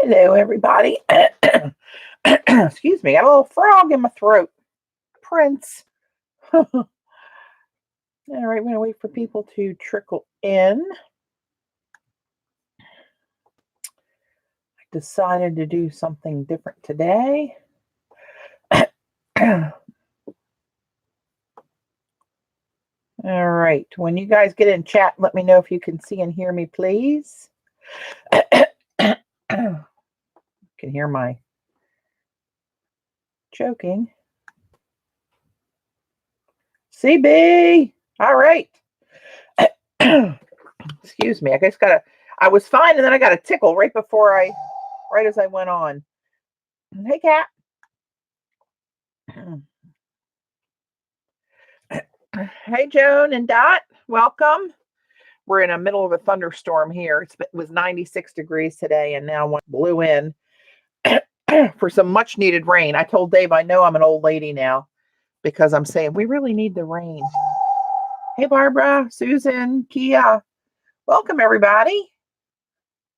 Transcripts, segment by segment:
Hello, everybody. Excuse me, got a little frog in my throat. Prince. All right, we're going to wait for people to trickle in. I decided to do something different today. All right, when you guys get in chat, let me know if you can see and hear me, please. Can hear my choking. CB. All right. Excuse me. I was fine and then I got a tickle right as I went on. Hey, Cat. Hey, Joan and Dot. Welcome. We're in the middle of a thunderstorm here. It was 96 degrees today and now one blew in for some much needed rain. I told Dave I know I'm an old lady now because I'm saying we really need the rain. Hey, Barbara, Susan, Kia. Welcome, everybody.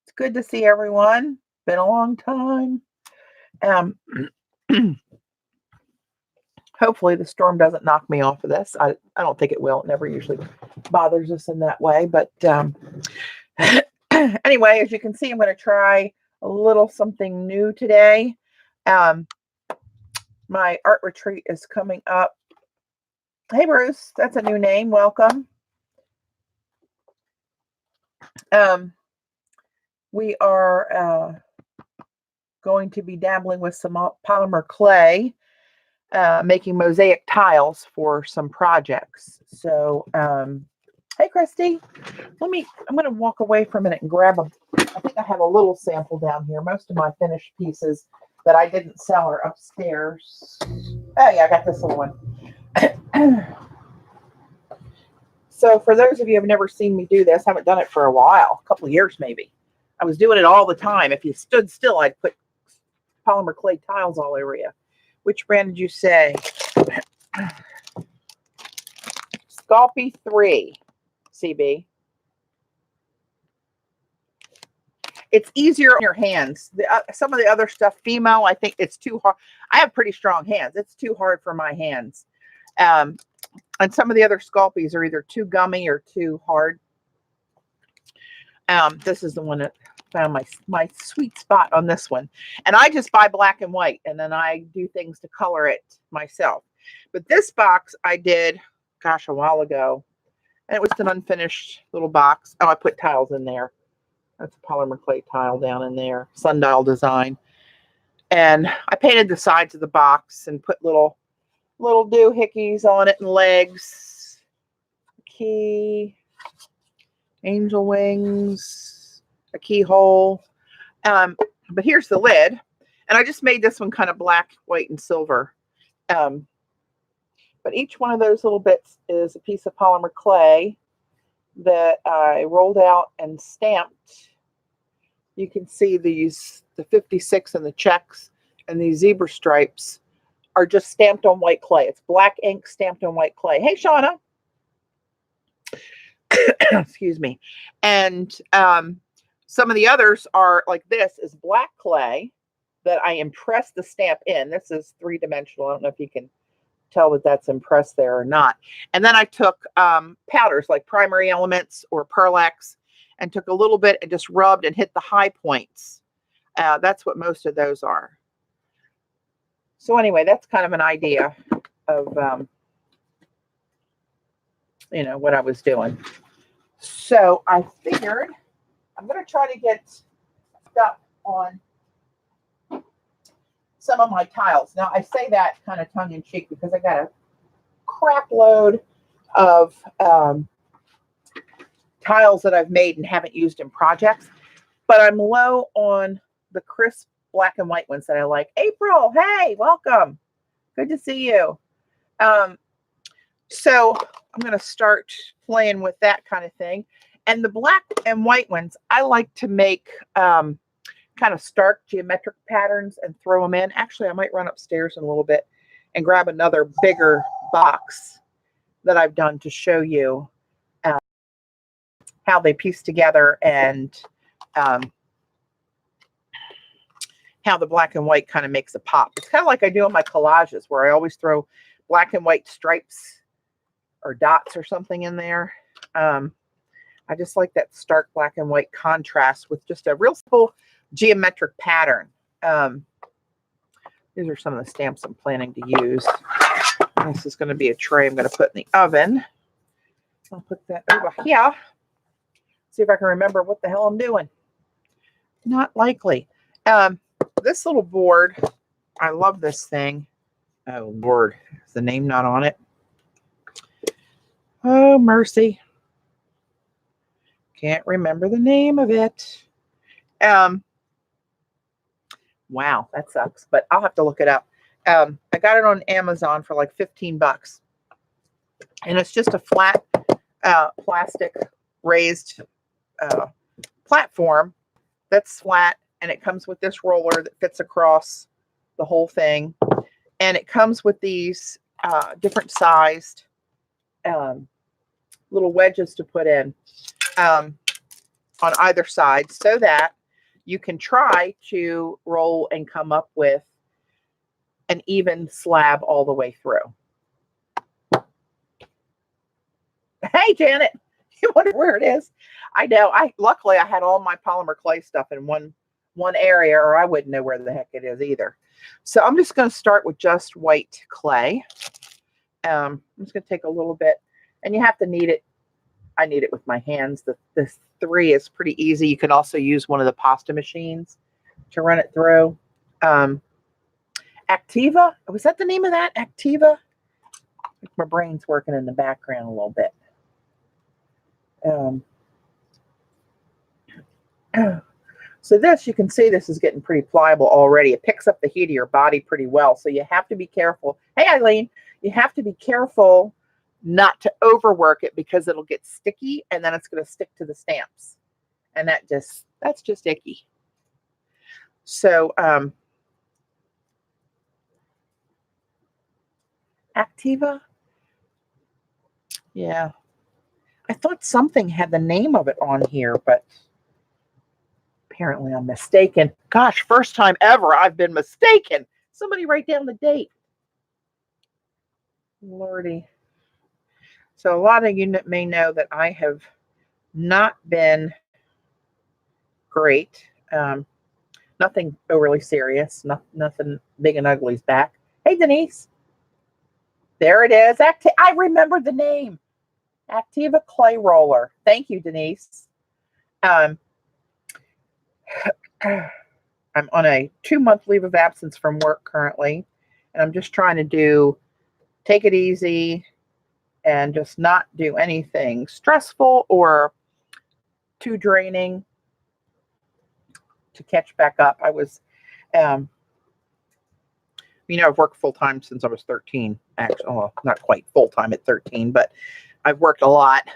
It's good to see everyone. Been a long time. Hopefully the storm doesn't knock me off of this. I don't think it will. It never usually bothers us in that way. But anyway, as you can see, I'm going to try a little something new today. My art retreat is coming up. Hey, Bruce. That's a new name. Welcome. We are going to be dabbling with some polymer clay, making mosaic tiles for some projects. So, hey, Christy, I'm going to walk away for a minute and grab I think I have a little sample down here. Most of my finished pieces that I didn't sell are upstairs. Oh, yeah, I got this little one. So for those of you who have never seen me do this, haven't done it for a while, a couple of years maybe. I was doing it all the time. If you stood still, I'd put polymer clay tiles all over you. Which brand did you say? Sculpey 3, CB. It's easier on your hands. Some of the other stuff, Fimo, I think it's too hard. I have pretty strong hands. It's too hard for my hands. And some of the other Sculpeys are either too gummy or too hard. This is the one that found my sweet spot on this one. And I just buy black and white, and then I do things to color it myself. But this box I did, gosh, a while ago. And it was an unfinished little box. Oh, I put tiles in there. That's a polymer clay tile down in there. Sundial design. And I painted the sides of the box and put little doohickeys on it and legs. Key. Angel wings. A keyhole. But here's the lid. And I just made this one kind of black, white, and silver. But each one of those little bits is a piece of polymer clay that I rolled out and stamped. You can see the 56 and the checks and these zebra stripes are just stamped on white clay. It's black ink stamped on white clay. Hey, Shauna. Excuse me. And some of the others are like this is black clay that I impressed the stamp in. This is 3-dimensional. I don't know if you can tell that that's impressed there or not. And then I took powders like Primary Elements or Pearl-Ex and took a little bit and just rubbed and hit the high points. That's what most of those are. So anyway, that's kind of an idea of, what I was doing. So I figured I'm going to try to get stuff on some of my tiles. Now, I say that kind of tongue-in-cheek because I got a crap load of tiles that I've made and haven't used in projects, but I'm low on the crisp black and white ones that I like. April, hey, welcome. Good to see you. So I'm going to start playing with that kind of thing. And the black and white ones, I like to make kind of stark geometric patterns and throw them in. Actually, I might run upstairs in a little bit and grab another bigger box that I've done to show you how they piece together and how the black and white kind of makes a pop. It's kind of like I do on my collages where I always throw black and white stripes or dots or something in there. I just like that stark black and white contrast with just a real simple geometric pattern. These are some of the stamps I'm planning to use. This is going to be a tray I'm going to put in the oven. I'll put that over here. See if I can remember what the hell I'm doing. Not likely. This little board, I love this thing. Oh, Lord. Is the name not on it? Oh, mercy. Can't remember the name of it. Wow, that sucks, but I'll have to look it up. I got it on Amazon for like 15 bucks. And it's just a flat plastic raised platform that's flat, and it comes with this roller that fits across the whole thing. And it comes with these different sized little wedges to put in on either side so that you can try to roll and come up with an even slab all the way through. Hey, Janet, you wonder where it is? I know. Luckily I had all my polymer clay stuff in one area, or I wouldn't know where the heck it is either. So I'm just going to start with just white clay. I'm just going to take a little bit, and you have to knead it. I knead it with my hands. The 3 is pretty easy. You can also use one of the pasta machines to run it through. Activa, was that the name of that? Activa? My brain's working in the background a little bit. So this, you can see this is getting pretty pliable already. It picks up the heat of your body pretty well. So you have to be careful. Hey, Eileen, you have to be careful not to overwork it because it'll get sticky and then it's going to stick to the stamps. And that's just icky. So, Activa. Yeah. I thought something had the name of it on here, but apparently I'm mistaken. Gosh, first time ever I've been mistaken. Somebody write down the date. Lordy. So a lot of you may know that I have not been great. Nothing overly serious. Nothing big and ugly's back. Hey, Denise. There it is. I remember the name. Activa Clay Roller. Thank you, Denise. I'm on a 2-month leave of absence from work currently, and I'm just trying to take it easy and just not do anything stressful or too draining to catch back up. I was, I've worked full-time since I was 13, actually. Well, not quite full-time at 13, but I've worked a lot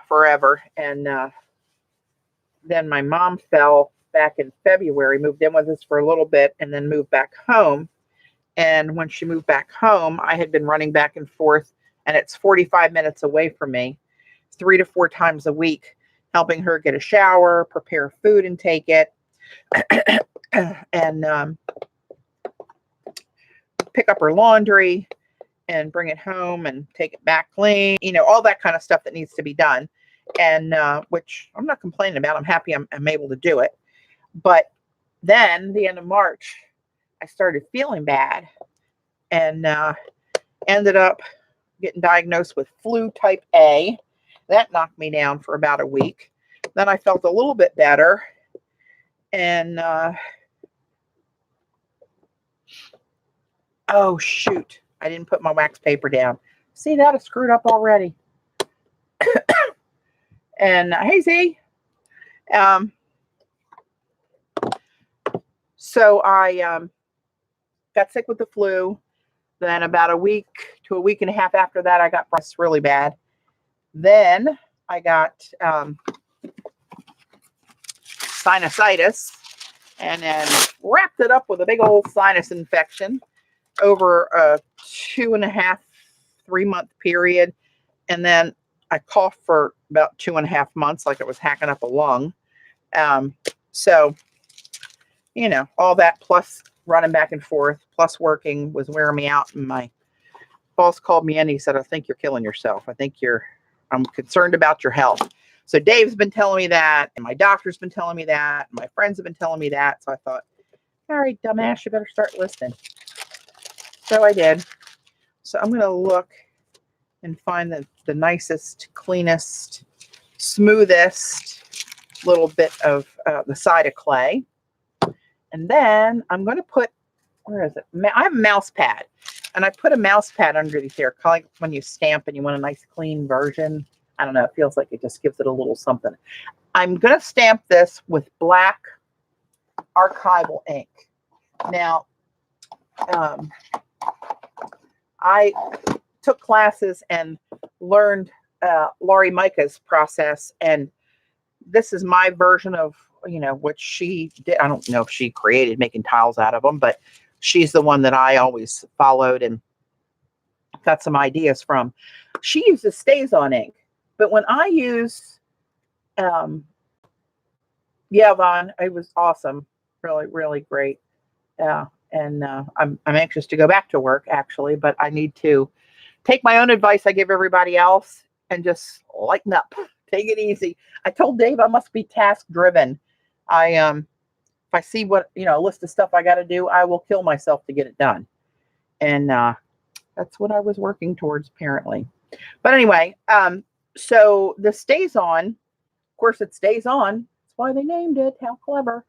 forever. And then my mom fell back in February, moved in with us for a little bit, and then moved back home. And when she moved back home, I had been running back and forth, and it's 45 minutes away from me, 3 to 4 times a week, helping her get a shower, prepare food, and take it, and pick up her laundry and bring it home and take it back clean, all that kind of stuff that needs to be done. And which I'm not complaining about. I'm happy I'm able to do it. But then the end of March, I started feeling bad and ended up getting diagnosed with flu type A. That knocked me down for about a week. Then I felt a little bit better. And oh, shoot. I didn't put my wax paper down. See that? I screwed up already. And hey, Z. So I got sick with the flu. Then about a week to a week and a half after that, I got bronchitis really bad. Then I got sinusitis, and then wrapped it up with a big old sinus infection over a 2.5, 3-month period. And then I coughed for about 2.5 months, like it was hacking up a lung. So you know, all that plus running back and forth, plus working was wearing me out. And my boss called me in. He said, I think you're killing yourself. I'm concerned about your health. So Dave's been telling me that, and my doctor's been telling me that, and my friends have been telling me that. So I thought, all right, dumbass, you better start listening. So I did. So I'm going to look and find the nicest, cleanest, smoothest little bit of the side of clay. And then I'm going to put, where is it? I have a mouse pad. And I put a mouse pad underneath there, kind of like when you stamp and you want a nice clean version. I don't know. It feels like it just gives it a little something. I'm going to stamp this with black archival ink. Now, I took classes and learned Laurie Micah's process. And this is my version of, you know, what she did. I don't know if she created making tiles out of them, but she's the one that I always followed and got some ideas from. She uses stays-on ink, but when I use, yeah, Vaughn, it was awesome, really, really great. And I'm anxious to go back to work actually, but I need to take my own advice I give everybody else and just lighten up, take it easy. I told Dave I must be task driven. If I see what, you know, a list of stuff I got to do, I will kill myself to get it done. And that's what I was working towards apparently. But anyway, so this stays on. Of course, it stays on. That's why they named it. How clever.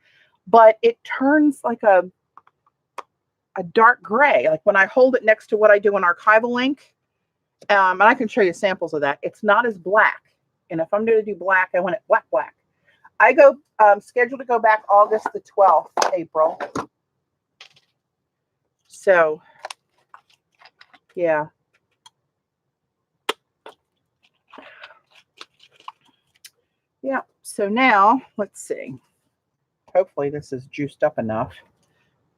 But it turns like a dark gray. Like when I hold it next to what I do in archival ink, and I can show you samples of that, it's not as black. And if I'm going to do black, I want it black, black. I go scheduled to go back August the 12th, April. So, yeah. Yeah. So now, let's see. Hopefully this is juiced up enough.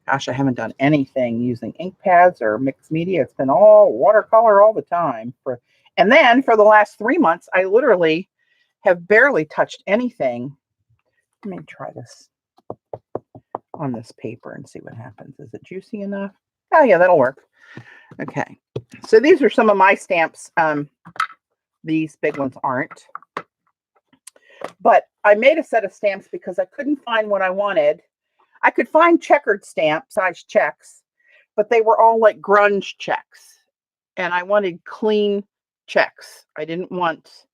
Gosh, I haven't done anything using ink pads or mixed media. It's been all watercolor all the time. And then for the last 3 months, I literally have barely touched anything. Let me try this on this paper and see what happens. Is it juicy enough? Oh, yeah, that'll work. Okay. So these are some of my stamps. These big ones aren't. But I made a set of stamps because I couldn't find what I wanted. I could find checkered stamp size checks, but they were all like grunge checks. And I wanted clean checks. I didn't want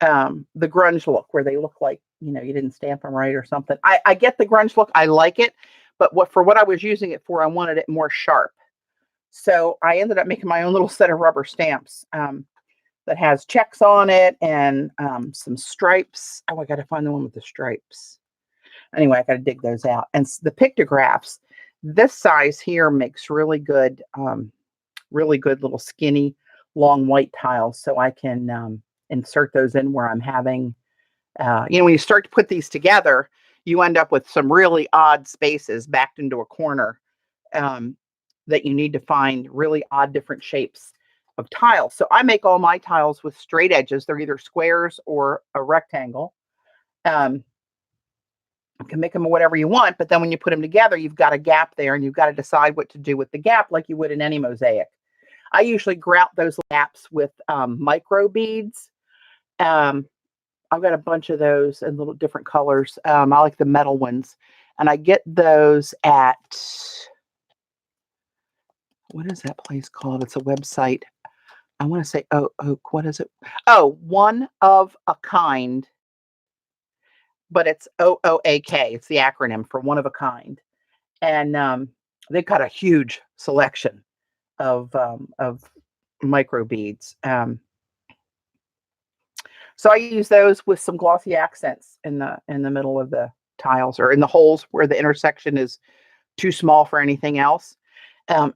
the grunge look where they look like, you know, you didn't stamp them right or something. I get the grunge look. I like it. But for what I was using it for, I wanted it more sharp. So I ended up making my own little set of rubber stamps that has checks on it and some stripes. Oh, I got to find the one with the stripes. Anyway, I got to dig those out. And the pictographs, this size here makes really good little skinny, long white tiles. So I can insert those in where I'm having, you know, when you start to put these together, you end up with some really odd spaces backed into a corner that you need to find really odd different shapes of tiles. So I make all my tiles with straight edges. They're either squares or a rectangle. You can make them whatever you want, but then when you put them together, you've got a gap there and you've got to decide what to do with the gap like you would in any mosaic. I usually grout those gaps with micro beads. I've got a bunch of those in little different colors. I like the metal ones. And I get those at, what is that place called? It's a website. I want to say, Oak, what is it? Oh, One of a Kind. But it's OOAK. It's the acronym for One of a Kind. And they've got a huge selection of micro beads. So I use those with some glossy accents in the middle of the tiles or in the holes where the intersection is too small for anything else. Or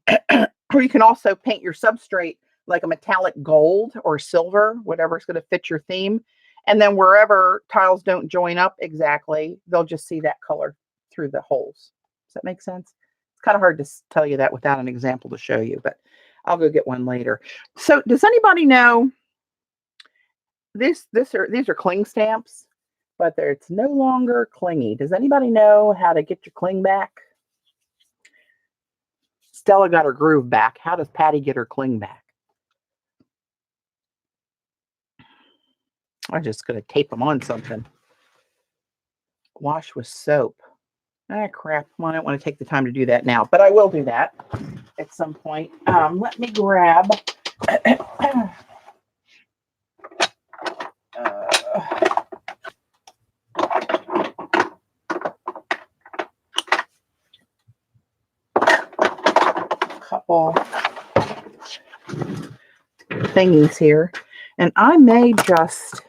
you can also paint your substrate like a metallic gold or silver, whatever's going to fit your theme. And then wherever tiles don't join up exactly, they'll just see that color through the holes. Does that make sense? It's kind of hard to tell you that without an example to show you, but I'll go get one later. So does anybody know these are cling stamps? but it's no longer clingy. Does anybody know how to get your cling back? Stella got her groove back. How does Patti get her cling back? I'm just going to tape them on something. Wash with soap. Ah, crap. Well, I don't want to take the time to do that now, but I will do that at some point. Let me grab couple thingies here, and I may just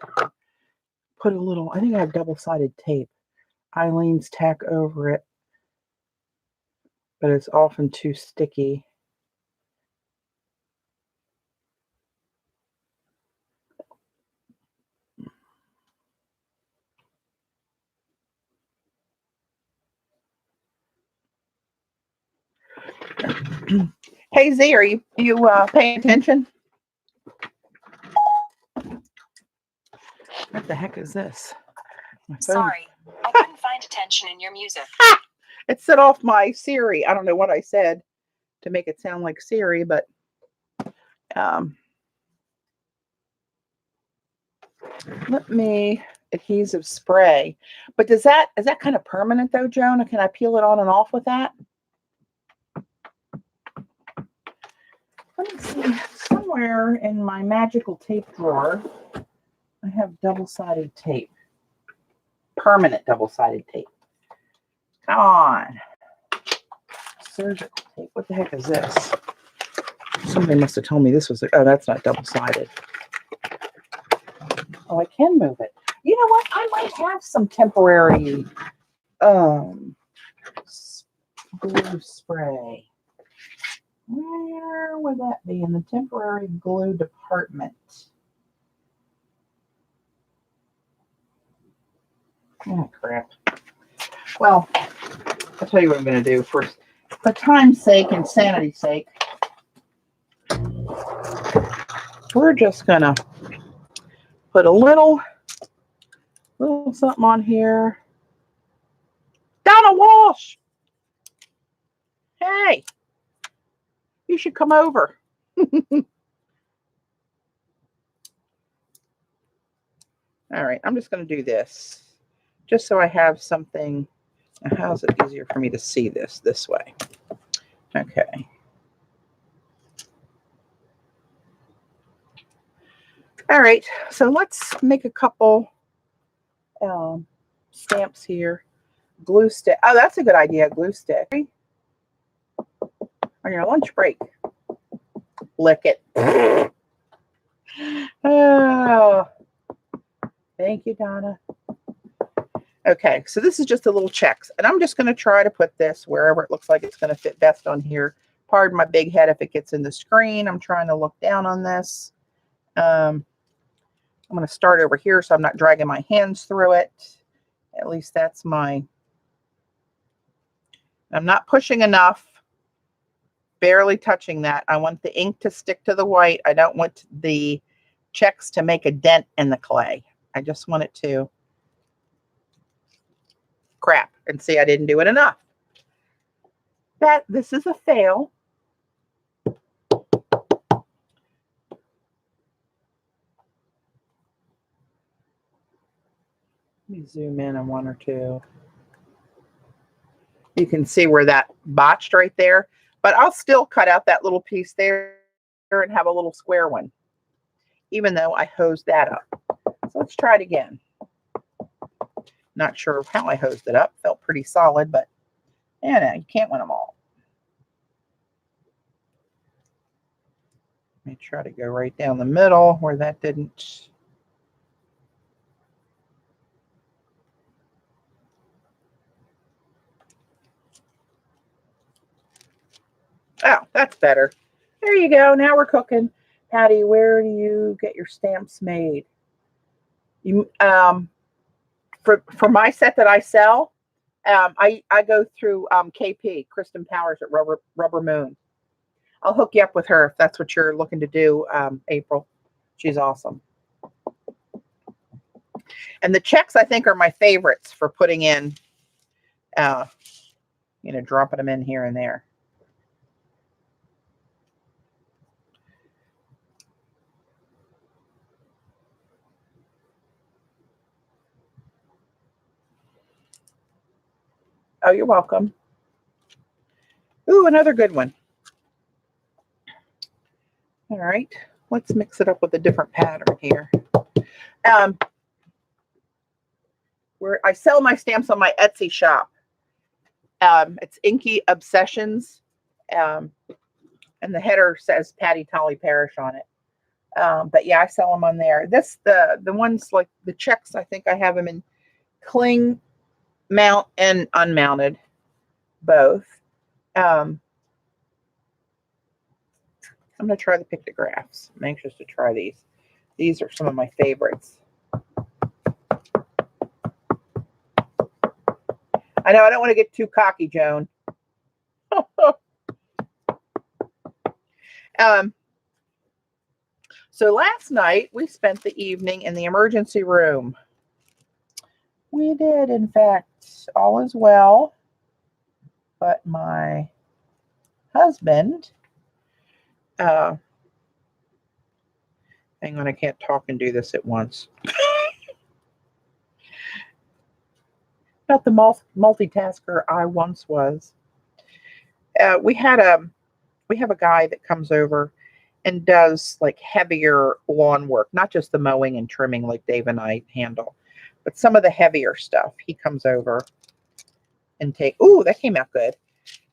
put a little, I think I have double-sided tape. Eileen's tack over it, but it's often too sticky. Hey Z, are you paying attention? What the heck is this? Sorry, I couldn't find attention in your music. It set off my Siri. I don't know what I said to make it sound like Siri, but let me adhesive spray. But is that kind of permanent though, Joan? Or can I peel it on and off with that? Let me see. Somewhere in my magical tape drawer, I have double-sided tape. Permanent double-sided tape. Come on. Surgical tape. What the heck is this? Somebody must have told me this was, oh, that's not double-sided. Oh, I can move it. You know what? I might have some temporary glue spray. Where would that be? In the temporary glue department. Oh, crap. Well, I'll tell you what I'm going to do for time's sake and sanity's sake. We're just going to put a little something on here. Donna Walsh! Hey! You should come over. All right, I'm just going to do this just so I have something. How is it easier for me to see this way? Okay. All right, so let's make a couple stamps here. Glue stick. Oh, that's a good idea. Glue stick. On your lunch break. Lick it. Oh, thank you, Donna. Okay, so this is just a little checks, and I'm just going to try to put this wherever it looks like it's going to fit best on here. Pardon my big head if it gets in the screen. I'm trying to look down on this. I'm going to start over here so I'm not dragging my hands through it. At least that's I'm not pushing enough. Barely touching that. I want the ink to stick to the white. I don't want the checks to make a dent in the clay. I just want it to crap. And see, I didn't do it enough. This is a fail. Let me zoom in on one or two. You can see where that botched right there, but I'll still cut out that little piece there and have a little square one, even though I hosed that up. So let's try it again. Not sure how I hosed it up. Felt pretty solid, but yeah, you can't win them all. Let me try to go right down the middle where that didn't. Oh, that's better. There you go. Now we're cooking. Patti, where do you get your stamps made? You for my set that I sell, I go through KP, Kristen Powers at Rubber Moon. I'll hook you up with her if that's what you're looking to do, April. She's awesome. And the checks, I think, are my favorites for putting in, dropping them in here and there. Oh, you're welcome. Ooh, another good one. All right, let's mix it up with a different pattern here. Where I sell my stamps on my Etsy shop. It's Inky Obsessions, and the header says Patti Tolley Parrish on it. But yeah, I sell them on there. The ones like the checks, I think I have them in cling, mount, and unmounted, both. I'm going to try the pictographs. I'm anxious to try these. These are some of my favorites. I know I don't want to get too cocky, Joan. So last night we spent the evening in the emergency room. We did, in fact, all is well. But my husband, hang on, I can't talk and do this at once. Not the multitasker I once was. We have a guy that comes over and does like heavier lawn work, not just the mowing and trimming like Dave and I handle, but some of the heavier stuff. He comes over and that came out good,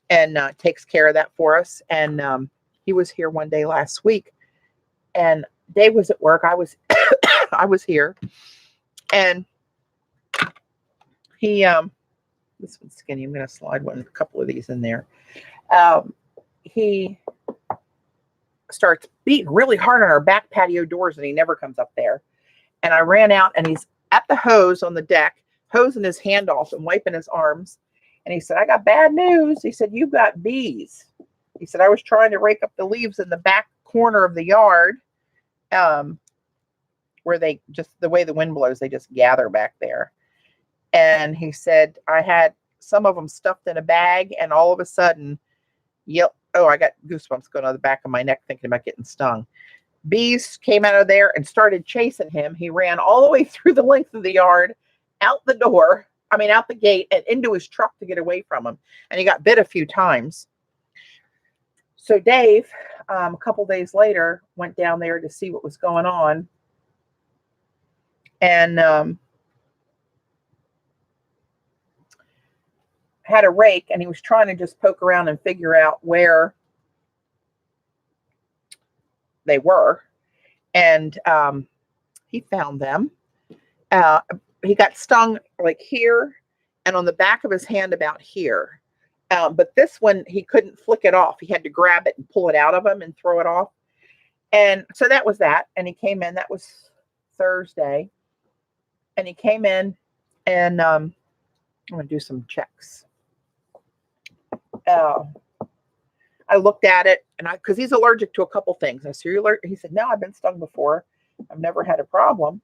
and takes care of that for us. And he was here one day last week, and Dave was at work. I was I was here, and he this one's skinny. I'm going to slide a couple of these in there. He starts beating really hard on our back patio doors, and he never comes up there. And I ran out, and he's at the hose on the deck, hosing his hand off and wiping his arms. And he said, "I got bad news." He said, "You've got bees." He said, "I was trying to rake up the leaves in the back corner of the yard, where they just, the way the wind blows, they just gather back there." And he said, "I had some of them stuffed in a bag, and all of a sudden, I got goosebumps going on the back of my neck thinking about getting stung. Bees came out of there and started chasing him. He ran all the way through the length of the yard, out the gate, and into his truck to get away from him. And he got bit a few times." So Dave, a couple days later, went down there to see what was going on. And had a rake, and he was trying to just poke around and figure out where they were. And he found them. He got stung like here and on the back of his hand about here. But this one, he couldn't flick it off. He had to grab it and pull it out of him and throw it off. And so that was that. And he came in. That was Thursday. And he came in, and I'm going to do some checks. I looked at it, and because he's allergic to a couple things. I said, "You're allergic?" He said, "No, I've been stung before. I've never had a problem."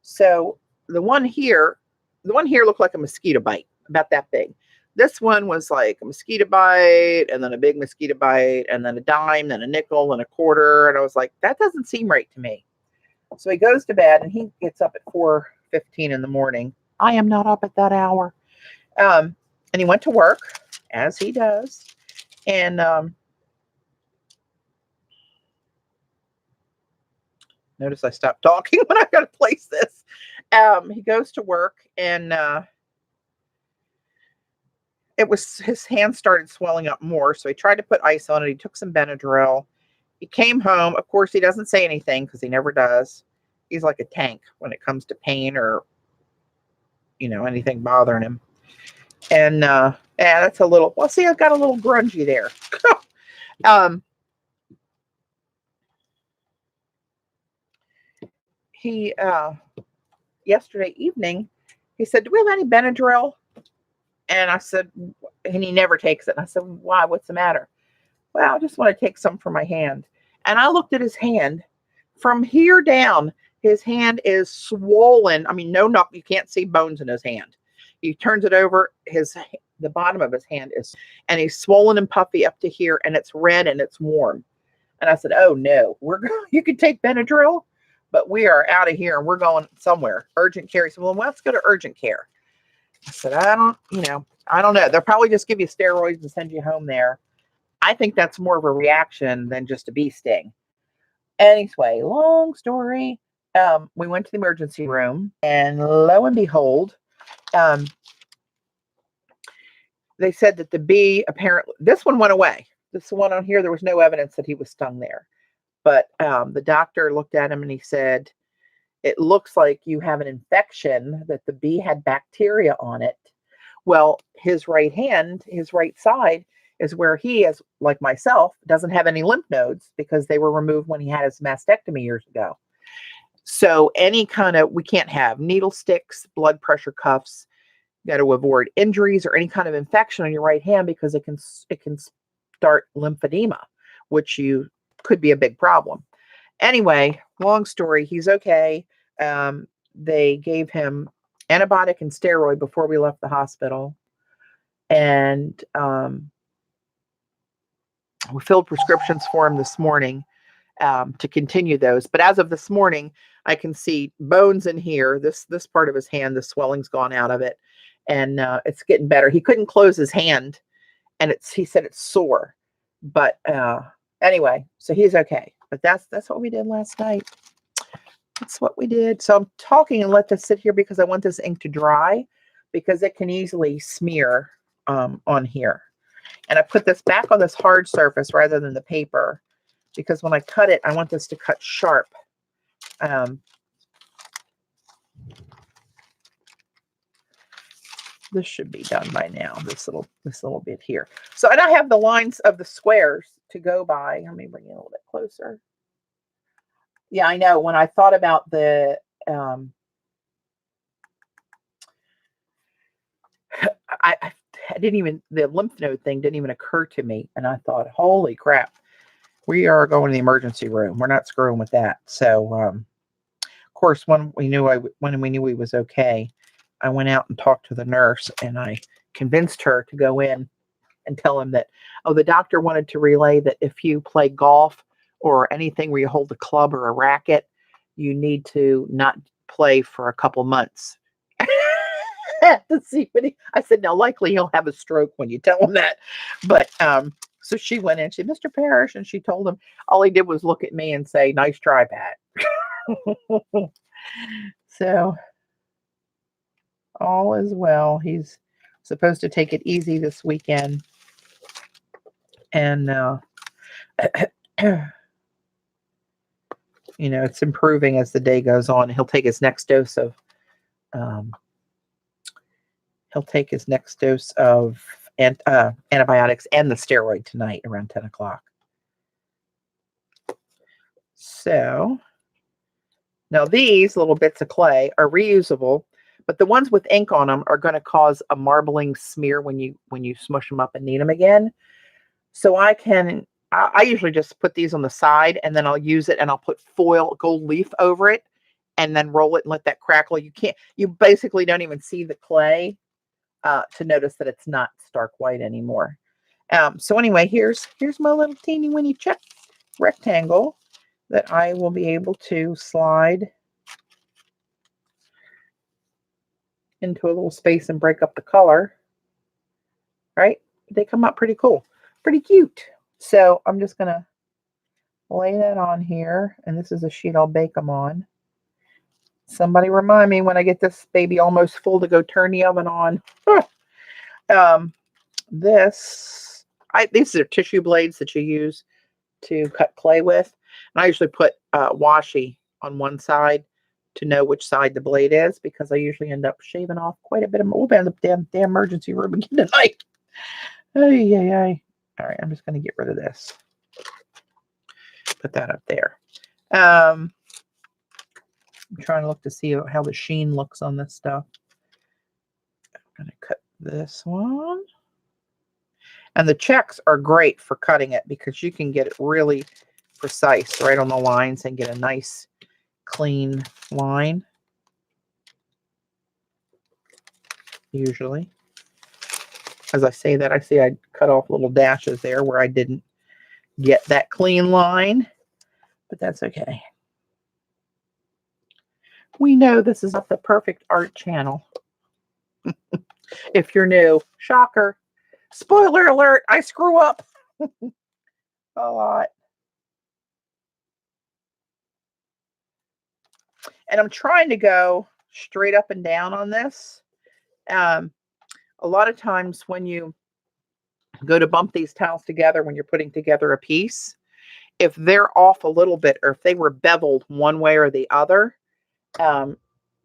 So the one here looked like a mosquito bite, about that big. This one was like a mosquito bite, and then a big mosquito bite, and then a dime, then a nickel, and a quarter. And I was like, that doesn't seem right to me. So he goes to bed, and he gets up at 4:15 in the morning. I am not up at that hour. And he went to work, as he does. And notice I stopped talking when I got to place this. He goes to work, and his hand started swelling up more. So he tried to put ice on it. He took some Benadryl. He came home. Of course, he doesn't say anything because he never does. He's like a tank when it comes to pain or, anything bothering him. And that's a little, well, see, I got a little grungy there. He, yesterday evening, he said, "Do we have any Benadryl?" And I said, and he never takes it. And I said, "Why? What's the matter?" "Well, I just want to take some for my hand." And I looked at his hand from here down. His hand is swollen. I mean, no, you can't see bones in his hand. He turns it over. The bottom of his hand and he's swollen and puffy up to here, and it's red and it's warm. And I said, "Oh no, you could take Benadryl, but we are out of here and we're going somewhere. Urgent care." He said, "Well, let's go to urgent care." I said, I don't know. They'll probably just give you steroids and send you home there. I think that's more of a reaction than just a bee sting. Anyway, long story. We went to the emergency room, and lo and behold, they said that the bee apparently, this one went away. This one on here, there was no evidence that he was stung there. But the doctor looked at him and he said, "It looks like you have an infection, that the bee had bacteria on it." Well, his right hand, his right side, is where he, as like myself, doesn't have any lymph nodes because they were removed when he had his mastectomy years ago. So we can't have needle sticks, blood pressure cuffs. You got to avoid injuries or any kind of infection on your right hand because it can start lymphedema, which could be a big problem. Anyway, long story, he's okay. They gave him antibiotic and steroid before we left the hospital. And we filled prescriptions for him this morning to continue those. But as of this morning, I can see bones in here. This part of his hand, the swelling's gone out of it. And it's getting better. He couldn't close his hand, and he said it's sore. But anyway, so he's okay. But that's what we did last night. That's what we did. So I'm talking and let this sit here because I want this ink to dry, because it can easily smear on here. And I put this back on this hard surface rather than the paper, because when I cut it, I want this to cut sharp. This should be done by now, this little bit here. So, and I have the lines of the squares to go by. Let me bring it a little bit closer. Yeah, I know. When I thought about the the lymph node thing didn't even occur to me. And I thought, holy crap, we are going to the emergency room. We're not screwing with that. So, of course, when we knew he was okay, I went out and talked to the nurse, and I convinced her to go in and tell him that, the doctor wanted to relay that if you play golf or anything where you hold a club or a racket, you need to not play for a couple months. To see what I said, now likely he'll have a stroke when you tell him that. But so she went in, she said, "Mr. Parrish," and she told him, all he did was look at me and say, "Nice try, Pat." So all is well. He's supposed to take it easy this weekend. And it's improving as the day goes on. He'll take his next dose of antibiotics and the steroid tonight around 10 o'clock. So now these little bits of clay are reusable, but the ones with ink on them are going to cause a marbling smear when you smush them up and knead them again. So I usually just put these on the side, and then I'll use it and I'll put gold leaf over it and then roll it and let that crackle. You basically don't even see the clay to notice that it's not stark white anymore. So anyway, here's my little teeny weeny check rectangle that I will be able to slide into a little space and break up the color. Right? They come out pretty cool, pretty cute. So I'm just going to lay that on here, and this is a sheet I'll bake them on. Somebody remind me when I get this baby almost full to go turn the oven on. These are tissue blades that you use to cut clay with. And I usually put washi on one side to know which side the blade is, because I usually end up shaving off quite a bit of. We'll be in the damn emergency room again tonight. Ay. All right, I'm just going to get rid of this. Put that up there. I'm trying to look to see how the sheen looks on this stuff. I'm going to cut this one. And the checks are great for cutting it because you can get it really precise right on the lines and get a nice clean line. Usually. As I say that, I see I cut off little dashes there where I didn't get that clean line, but that's okay. We know this is not the perfect art channel. If you're new, shocker. Spoiler alert, I screw up a lot. And I'm trying to go straight up and down on this. A lot of times when you go to bump these tiles together, when you're putting together a piece, if they're off a little bit or if they were beveled one way or the other,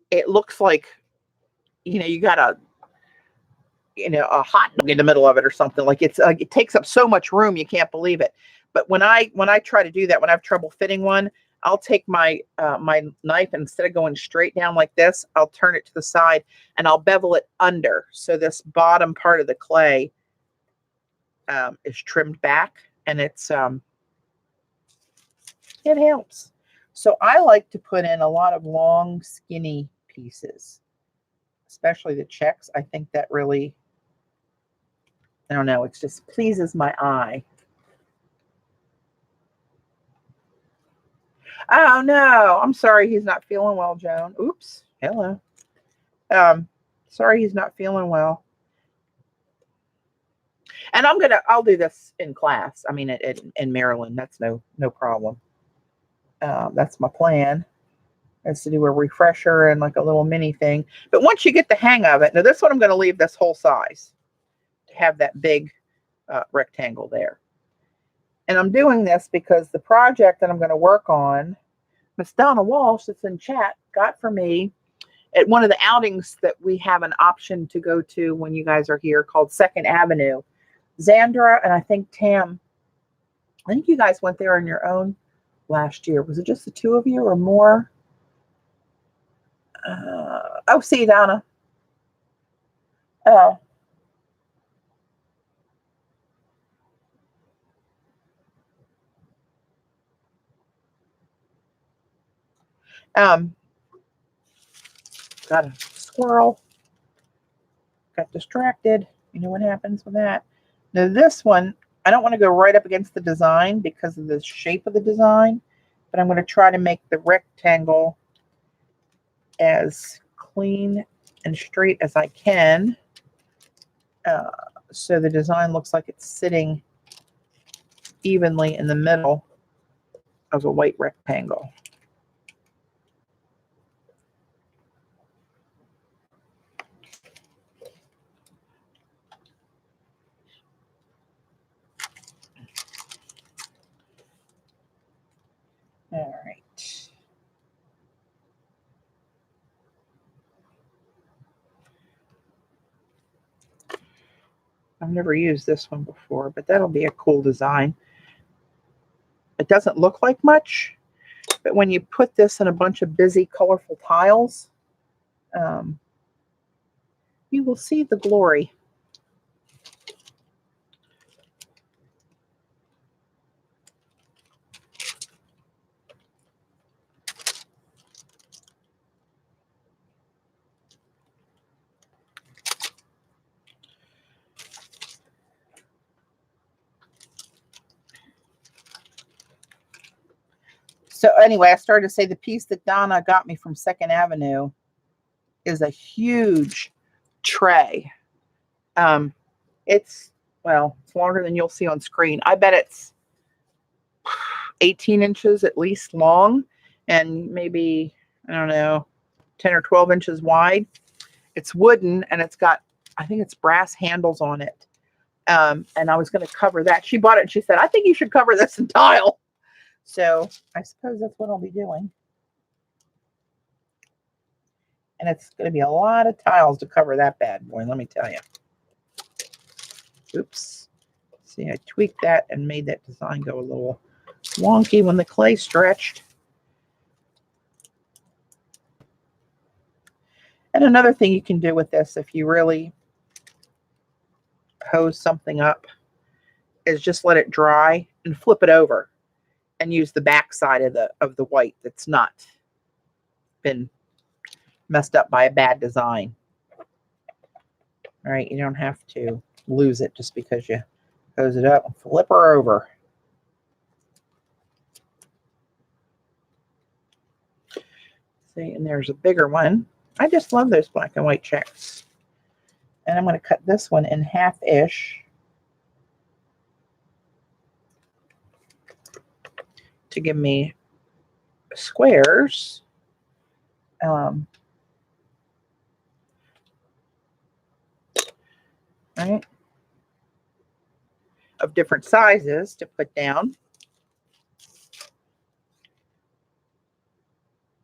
it looks like, you got a hot dog in the middle of it or something. Like it takes up so much room, you can't believe it. But when I try to do that, when I have trouble fitting one, I'll take my my knife, and instead of going straight down like this, I'll turn it to the side and I'll bevel it under. So this bottom part of the clay is trimmed back, and it helps. So I like to put in a lot of long, skinny pieces, especially the checks. I think that really, I don't know, it just pleases my eye. Oh no, I'm sorry he's not feeling well, Joan. Oops. Hello. Sorry he's not feeling well. And I'll do this in class. I mean, in Maryland, that's no problem. That's my plan, is to do a refresher and like a little mini thing. But once you get the hang of it, now this one I'm going to leave this whole size to have that big rectangle there. And I'm doing this because the project that I'm going to work on, Miss Donna Walsh, that's in chat, got for me at one of the outings that we have an option to go to when you guys are here, called 2nd Avenue. Zandra and I think Tam, I think you guys went there on your own last year. Was it just the two of you or more? Oh, see, Donna. Oh. Got a squirrel. Got distracted. You know what happens with that. Now this one, I don't want to go right up against the design because of the shape of the design, but I'm going to try to make the rectangle as clean and straight as I can, so the design looks like it's sitting evenly in the middle of a white rectangle. All right. I've never used this one before, but that'll be a cool design. It doesn't look like much, but when you put this in a bunch of busy, colorful tiles, you will see the glory. So anyway, I started to say the piece that Donna got me from 2nd Avenue is a huge tray. It's longer than you'll see on screen. I bet it's 18 inches at least long, and maybe, I don't know, 10 or 12 inches wide. It's wooden, and it's got, I think it's brass handles on it. And I was going to cover that. She bought it and she said, I think you should cover this in tile. So I suppose that's what I'll be doing. And it's going to be a lot of tiles to cover that bad boy, let me tell you. Oops. See, I tweaked that and made that design go a little wonky when the clay stretched. And another thing you can do with this, if you really hose something up, is just let it dry and flip it over and use the back side of the white that's not been messed up by a bad design. All right, you don't have to lose it just because you close it up and flip her over. See, and there's a bigger one. I just love those black and white checks. And I'm going to cut this one in half-ish to give me squares. Right, of different sizes to put down.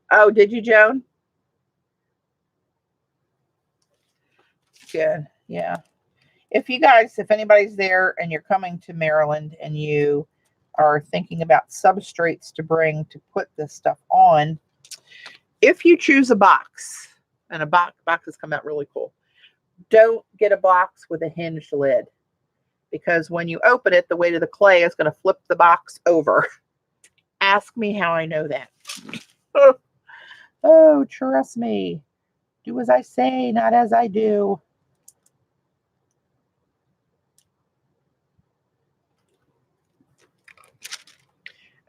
Oh, did you, Joan? Good. Yeah. If anybody's there and you're coming to Maryland and you are thinking about substrates to bring to put this stuff on, if you choose a box, and a boxes come out really cool, don't get a box with a hinged lid, because when you open it, the weight of the clay is going to flip the box over. Ask me how I know that. Oh, trust me. Do as I say, not as I do.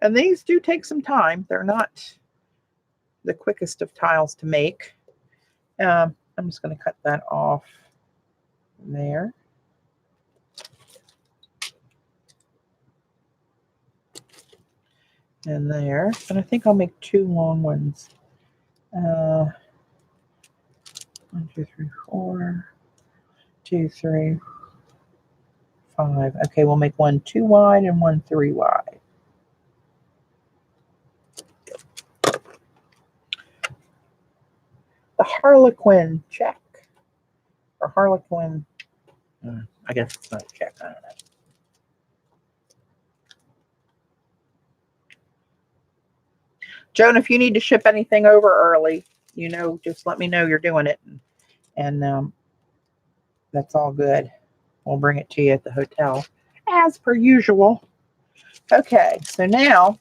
And these do take some time. They're not the quickest of tiles to make. I'm just going to cut that off there. And there. And I think I'll make 2 long ones. 1, 2, 3, 4. 2, 3, 5. Okay, we'll make one 2 wide and one 3 wide. The Harlequin check. Or Harlequin. I guess it's not a check. I don't know. Joan, if you need to ship anything over early, just let me know you're doing it. And that's all good. We'll bring it to you at the hotel as per usual. Okay, so now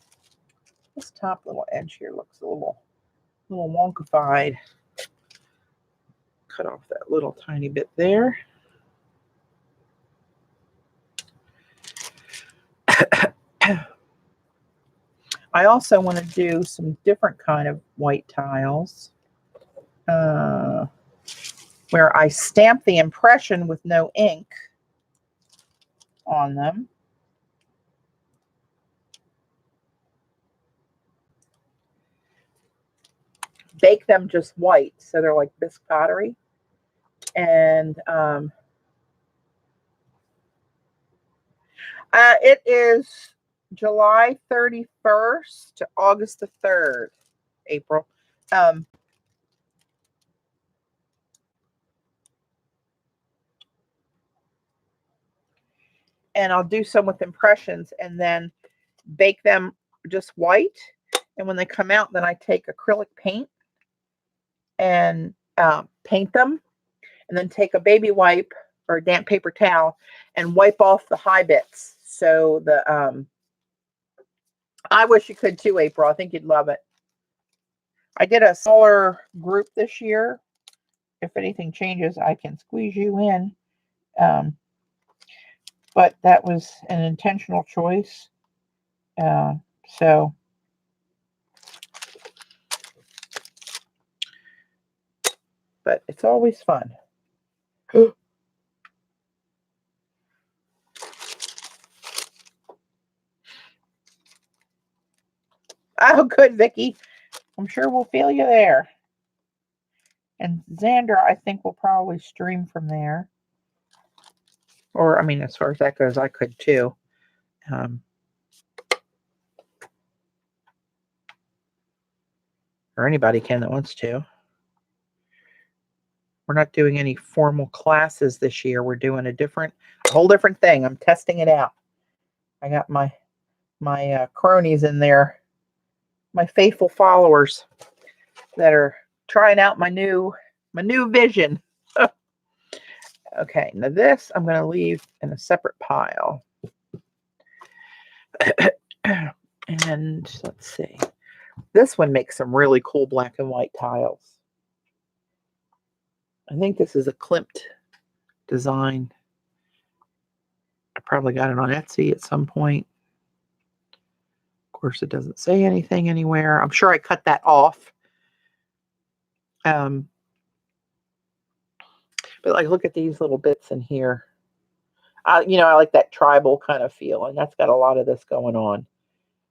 this top little edge here looks a little wonkified. Cut off that little tiny bit there. I also want to do some different kind of white tiles where I stamp the impression with no ink on them. Bake them just white, so they're like bisque pottery. And it is July 31st to August the 3rd, April. And I'll do some with impressions and then bake them just white. And when they come out, then I take acrylic paint and paint them, and then take a baby wipe or a damp paper towel and wipe off the high bits. So I wish you could too, April. I think you'd love it. I did a smaller group this year. If anything changes, I can squeeze you in. But that was an intentional choice. But it's always fun. Oh, good, Vicki. I'm sure we'll feel you there. And Xander, I think, will probably stream from there. Or, I mean, as far as that goes, I could too. Or anybody can that wants to. We're not doing any formal classes this year. We're doing a whole different thing. I'm testing it out. I got my cronies in there, my faithful followers that are trying out my new vision. Okay, now this I'm going to leave in a separate pile. And let's see. This one makes some really cool black and white tiles. I think this is a Klimt design. I probably got it on Etsy at some point. Of course, it doesn't say anything anywhere. I'm sure I cut that off. But like, look at these little bits in here. I like that tribal kind of feel, and that's got a lot of this going on.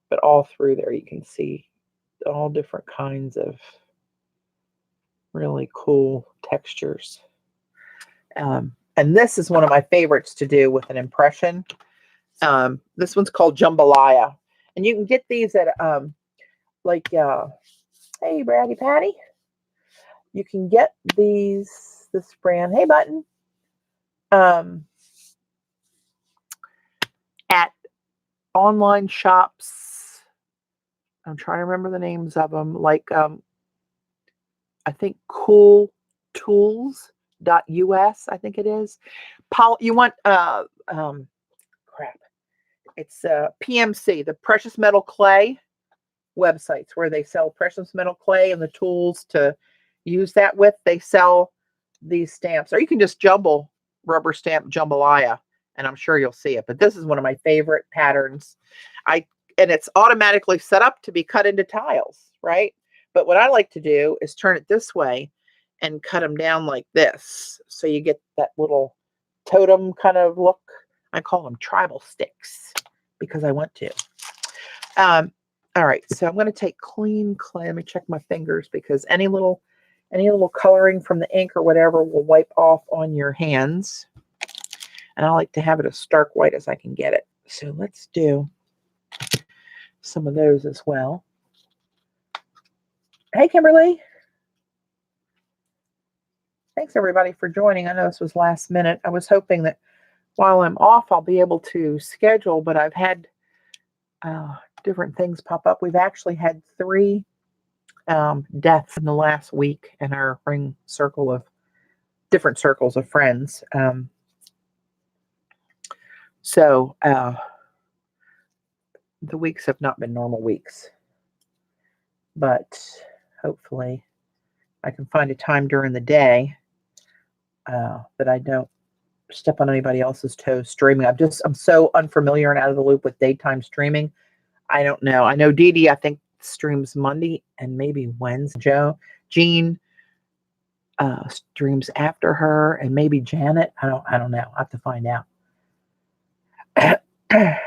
But all through there, you can see all different kinds of really cool textures. And this is one of my favorites to do with an impression. This one's called Jambalaya. And you can get these at, hey, Braddy Patty. You can get this brand, hey, Button, at online shops. I'm trying to remember the names of them. Like, I think Cool Tools. .us, I think it is. You want crap. It's PMC, the precious metal clay websites where they sell precious metal clay and the tools to use that with. They sell these stamps, or you can just rubber stamp jambalaya, and I'm sure you'll see it. But this is one of my favorite patterns. And it's automatically set up to be cut into tiles, right? But what I like to do is turn it this way and cut them down like this. So you get that little totem kind of look. I call them tribal sticks because I want to. All right, so I'm going to take clean clay. Let me check my fingers because any little coloring from the ink or whatever will wipe off on your hands. And I like to have it as stark white as I can get it. So let's do some of those as well. Hey, Kimberly. Thanks, everybody, for joining. I know this was last minute. I was hoping that while I'm off, I'll be able to schedule, but I've had different things pop up. We've actually had 3 deaths in the last week in our ring circle of different circles of friends. So the weeks have not been normal weeks, but hopefully I can find a time during the day that I don't step on anybody else's toes streaming. I'm so unfamiliar and out of the loop with daytime streaming. I don't know. I know Dee Dee, I think, streams Monday and maybe Wednesday. Jean streams after her, and maybe Janet. I don't know. I have to find out. I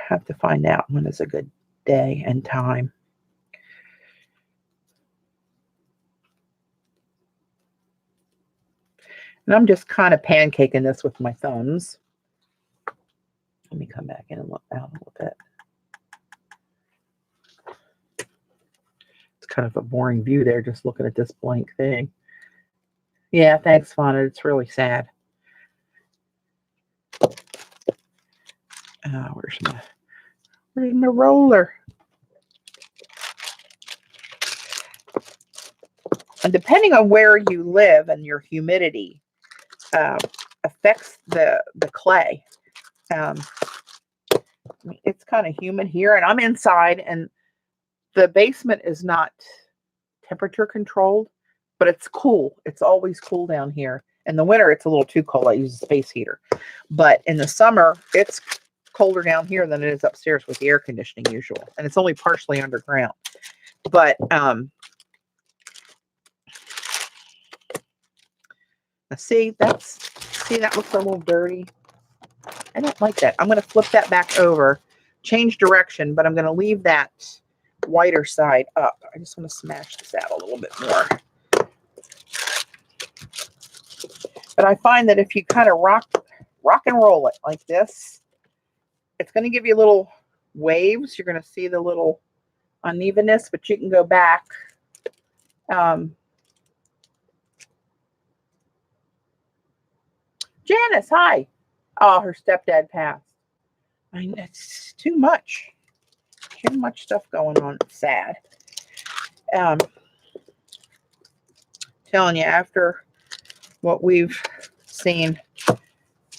have to find out when is a good day and time. And I'm just kind of pancaking this with my thumbs. Let me come back in and look out a little bit. It's kind of a boring view there, just looking at this blank thing. Yeah, thanks, Fauna. It's really sad. Where's my roller? And depending on where you live and your humidity affects the clay. It's kind of humid here, and I'm inside, and the basement is not temperature controlled, but it's cool. It's always cool down here. In the winter, it's a little too cold. I use a space heater. But in the summer, it's colder down here than it is upstairs with the air conditioning usual. And it's only partially underground. But see, that looks a little dirty. I don't like that. I'm going to flip that back over, change direction, but I'm going to leave that whiter side up. I just want to smash this out a little bit more. But I find that if you kind of rock and roll it like this, it's going to give you little waves. You're going to see the little unevenness, but you can go back. Janice, hi. Oh, her stepdad passed. I mean, it's too much. Too much stuff going on. It's sad. Telling you, after what we've seen,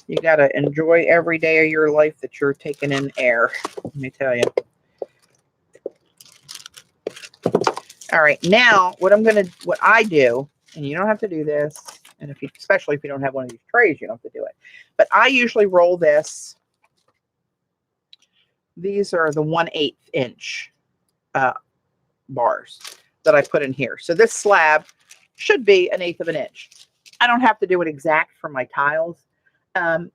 you got to enjoy every day of your life that you're taking in air. Let me tell you. All right, now what I do, and you don't have to do this, and especially if you don't have one of these trays, you don't have to do it. But I usually roll this. These are the 1/8 inch bars that I put in here. So this slab should be 1/8 of an inch. I don't have to do it exact for my tiles. And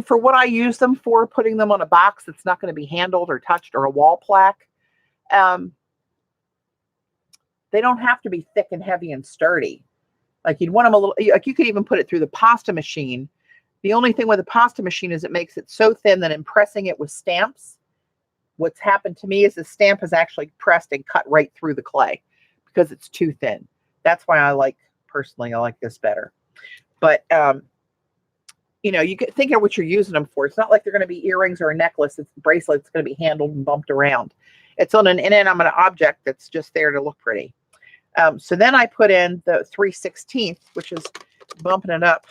for what I use them for, putting them on a box that's not going to be handled or touched, or a wall plaque, they don't have to be thick and heavy and sturdy. Like you'd want them a little, like you could even put it through the pasta machine. The only thing with the pasta machine is it makes it so thin that impressing it with stamps, what's happened to me is the stamp is actually pressed and cut right through the clay because it's too thin. That's why personally, I like this better. But, you know, you can think of what you're using them for. It's not like they're going to be earrings or a necklace. It's a bracelet. It's going to be handled and bumped around. It's on an inanimate object that's just there to look pretty. So then I put in the 3/16, which is bumping it up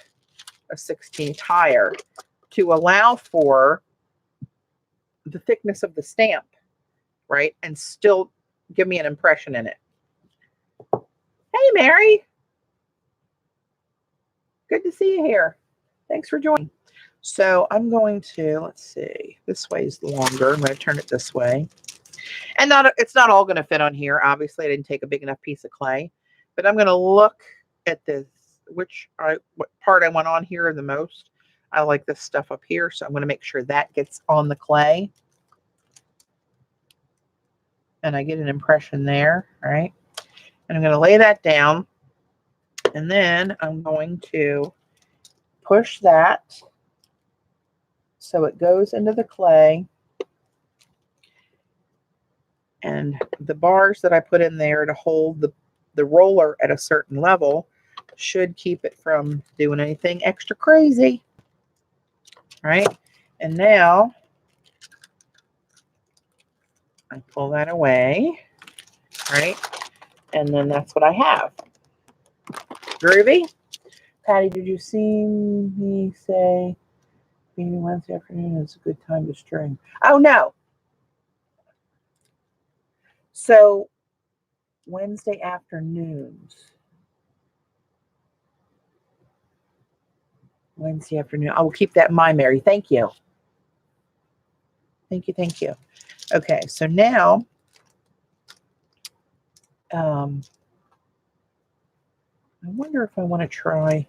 a 16th higher to allow for the thickness of the stamp, right? And still give me an impression in it. Hey, Mary. Good to see you here. Thanks for joining. So I'm going to, let's see, this way is longer. I'm going to turn it this way. And it's not all going to fit on here. Obviously, I didn't take a big enough piece of clay. But I'm going to look at this, what part I want on here the most. I like this stuff up here, so I'm going to make sure that gets on the clay. And I get an impression there, all right? And I'm going to lay that down. And then I'm going to push that so it goes into the clay. And the bars that I put in there to hold the roller at a certain level should keep it from doing anything extra crazy. All right? And now I pull that away, right? And then that's what I have. Groovy? Patty, did you see me say maybe Wednesday afternoon is a good time to string? Oh, no. So Wednesday afternoons. Wednesday afternoon. I will keep that in mind, Mary. Thank you. Thank you. Thank you. Okay, so now I wonder if I want to try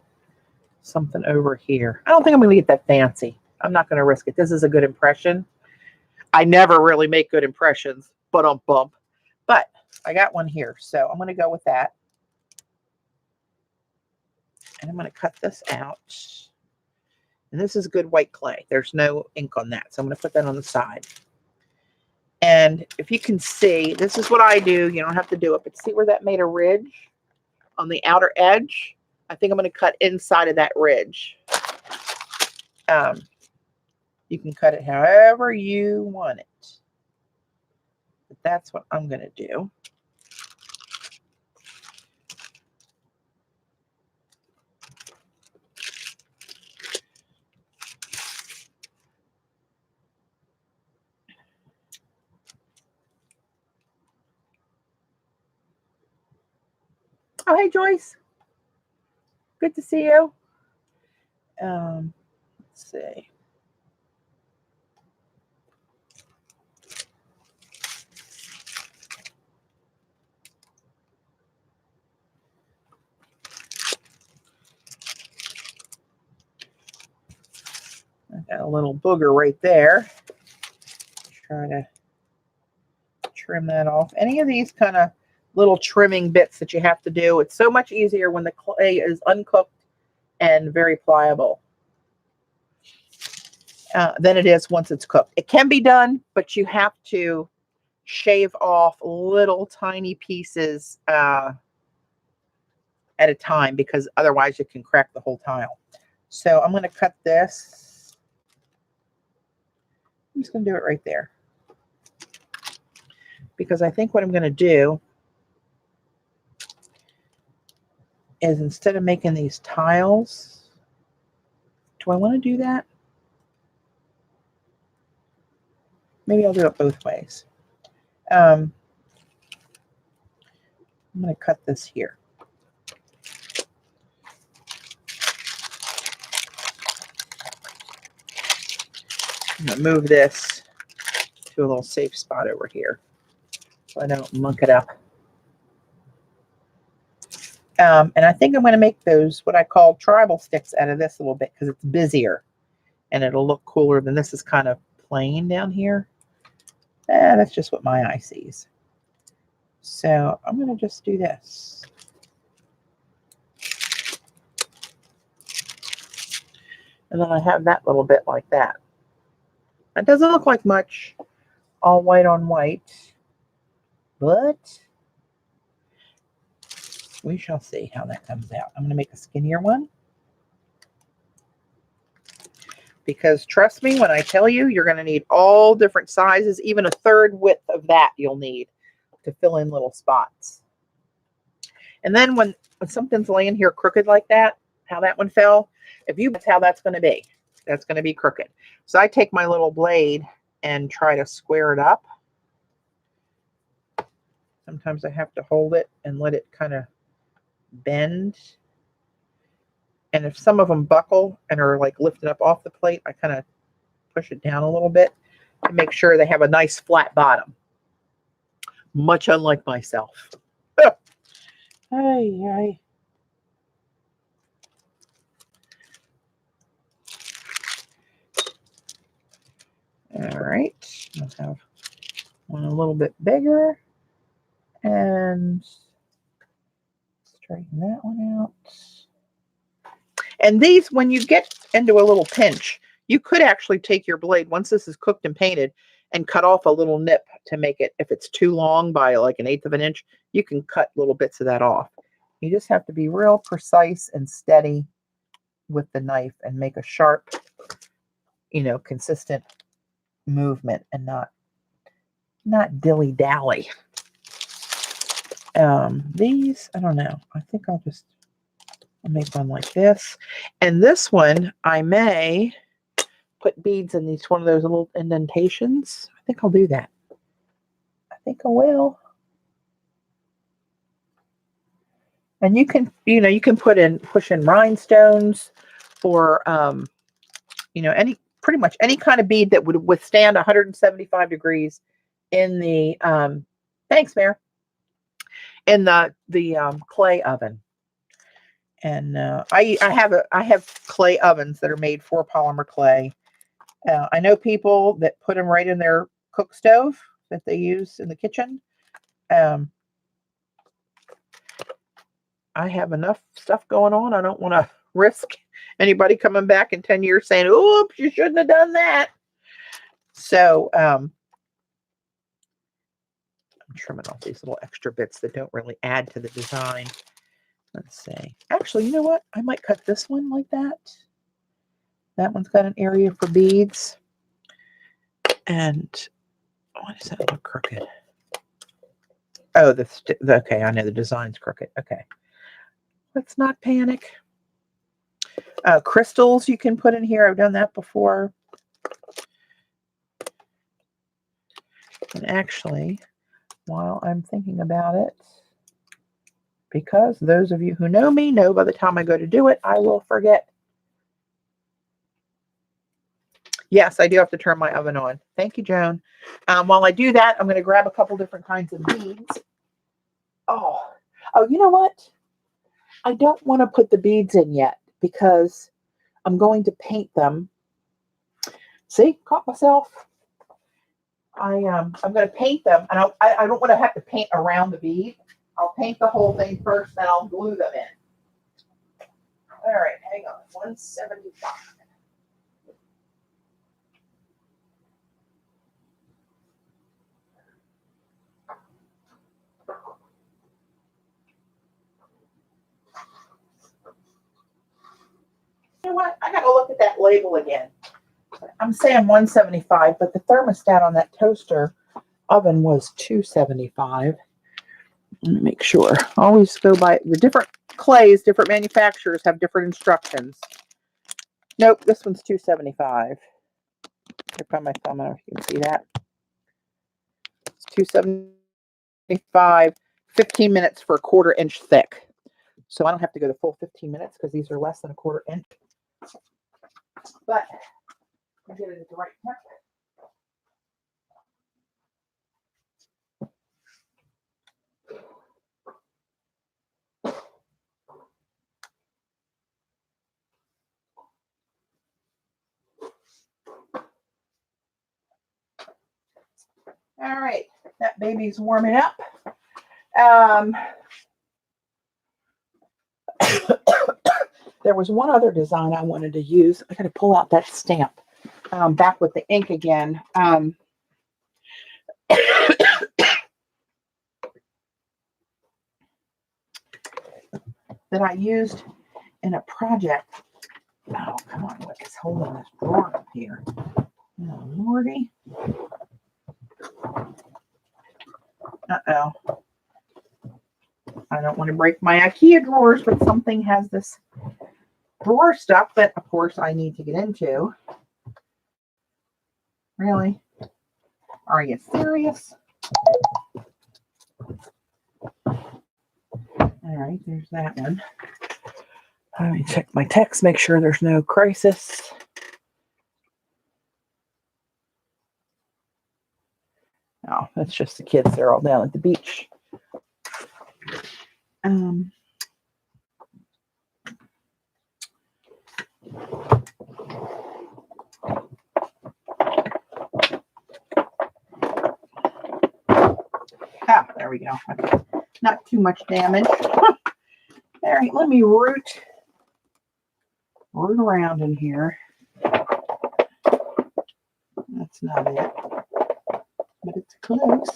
something over here. I don't think I'm going to get that fancy. I'm not going to risk it. This is a good impression. I never really make good impressions, but I got one here. So I'm going to go with that. And I'm going to cut this out. And this is good white clay. There's no ink on that. So I'm going to put that on the side. And if you can see, this is what I do. You don't have to do it, but see where that made a ridge on the outer edge? I think I'm going to cut inside of that ridge. You can cut it however you want it. But that's what I'm going to do. Oh, hey, Joyce. Good to see you. Let's see. I got a little booger right there. Try to trim that off. Any of these kind of little trimming bits that you have to do, it's so much easier when the clay is uncooked and very pliable than it is once it's cooked. It can be done, but you have to shave off little tiny pieces at a time, because otherwise you can crack the whole tile. So I'm going to cut this. I'm just going to do it right there, because I think what I'm going to do is, instead of making these tiles, do I want to do that? Maybe I'll do it both ways. I'm going to cut this here. I'm going to move this to a little safe spot over here so I don't muck it up. And I think I'm going to make those what I call tribal sticks out of this a little bit because it's busier and it'll look cooler than this is kind of plain down here. That's just what my eye sees. So I'm going to just do this. And then I have that little bit like that. It doesn't look like much, all white on white, but we shall see how that comes out. I'm going to make a skinnier one. Because trust me when I tell you, you're going to need all different sizes, even a third width of that you'll need to fill in little spots. And then when something's laying here crooked like that, how that one fell, that's how that's going to be. That's going to be crooked. So I take my little blade and try to square it up. Sometimes I have to hold it and let it kind of bend. And if some of them buckle and are like lifted up off the plate, I kind of push it down a little bit to make sure they have a nice flat bottom. Much unlike myself. Ay, ay. All right, I'll have one a little bit bigger and straighten that one out. And these, when you get into a little pinch, you could actually take your blade once this is cooked and painted and cut off a little nip to make it, if it's too long by like 1/8 of an inch, you can cut little bits of that off. You just have to be real precise and steady with the knife and make a sharp, consistent movement and not dilly-dally. These, I don't know. I think I'll make one like this. And this one, I may put beads in one of those little indentations. I think I'll do that. I think I will. And you can, you can push in rhinestones or, pretty much any kind of bead that would withstand 175 degrees in the, thanks, Mayor, in the clay oven. And I have clay ovens that are made for polymer clay. I know people that put them right in their cook stove that they use in the kitchen. I have enough stuff going on. I don't want to risk anybody coming back in 10 years saying, oops, you shouldn't have done that. So I'm trimming off these little extra bits that don't really add to the design. Let's see. Actually, you know what? I might cut this one like that. That one's got an area for beads. And why does that look crooked? Oh, okay, I know the design's crooked. Okay. Let's not panic. Crystals you can put in here. I've done that before. And actually, while I'm thinking about it, because those of you who know me know by the time I go to do it, I will forget. Yes, I do have to turn my oven on. Thank you, Joan. While I do that, I'm going to grab a couple different kinds of beads. Oh, you know what? I don't want to put the beads in yet because I'm going to paint them. See, caught myself. I'm going to paint them, and I don't want to have to paint around the bead. I'll paint the whole thing first, then I'll glue them in. All right, hang on. 175. You know what? I got to look at that label again. I'm saying 175, but the thermostat on that toaster oven was 275. Let me make sure. Always go by the different clays, different manufacturers have different instructions. Nope, this one's 275. Here come my thumb. I don't know if you can see that. It's 275, 15 minutes for a 1/4 inch thick. So I don't have to go the full 15 minutes because these are less than a 1/4 inch. But I get it at the right temp. All right, that baby's warming up. There was one other design I wanted to use. I got to pull out that stamp back with the ink again. That I used in a project. Oh, come on, what is holding this drawer up here? Oh, Lordy. Uh-oh. I don't want to break my IKEA drawers, but something has this drawer stuff that, of course, I need to get into. Really? Are you serious? All right, there's that one. Let me check my text, make sure there's no crisis. Oh, that's just the kids. They're all down at the beach. There we go. Okay. Not too much damage. All right, let me root around in here. That's not it, but it's close.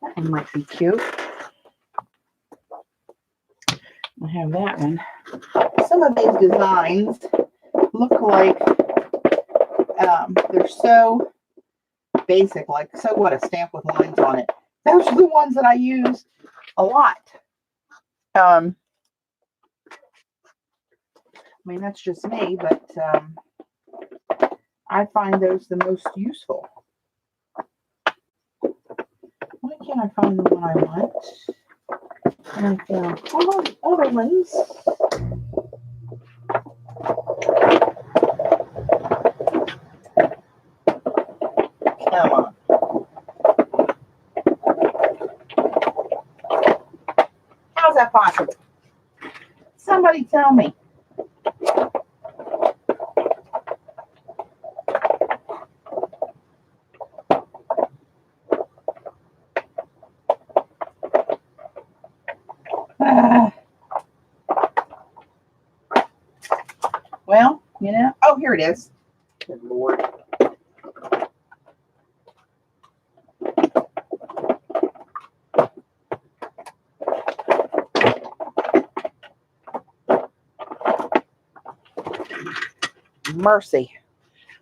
That one might be cute. I have that one. Some of these designs look like they're so basic, like so what, a stamp with lines on it. Those are the ones that I use a lot. I mean, that's just me, but I find those the most useful. Why can't I find the one I want? And all the other ones. Come on. How's that possible? Somebody tell me. Well, you know. Oh, here it is. Good Lord. Mercy.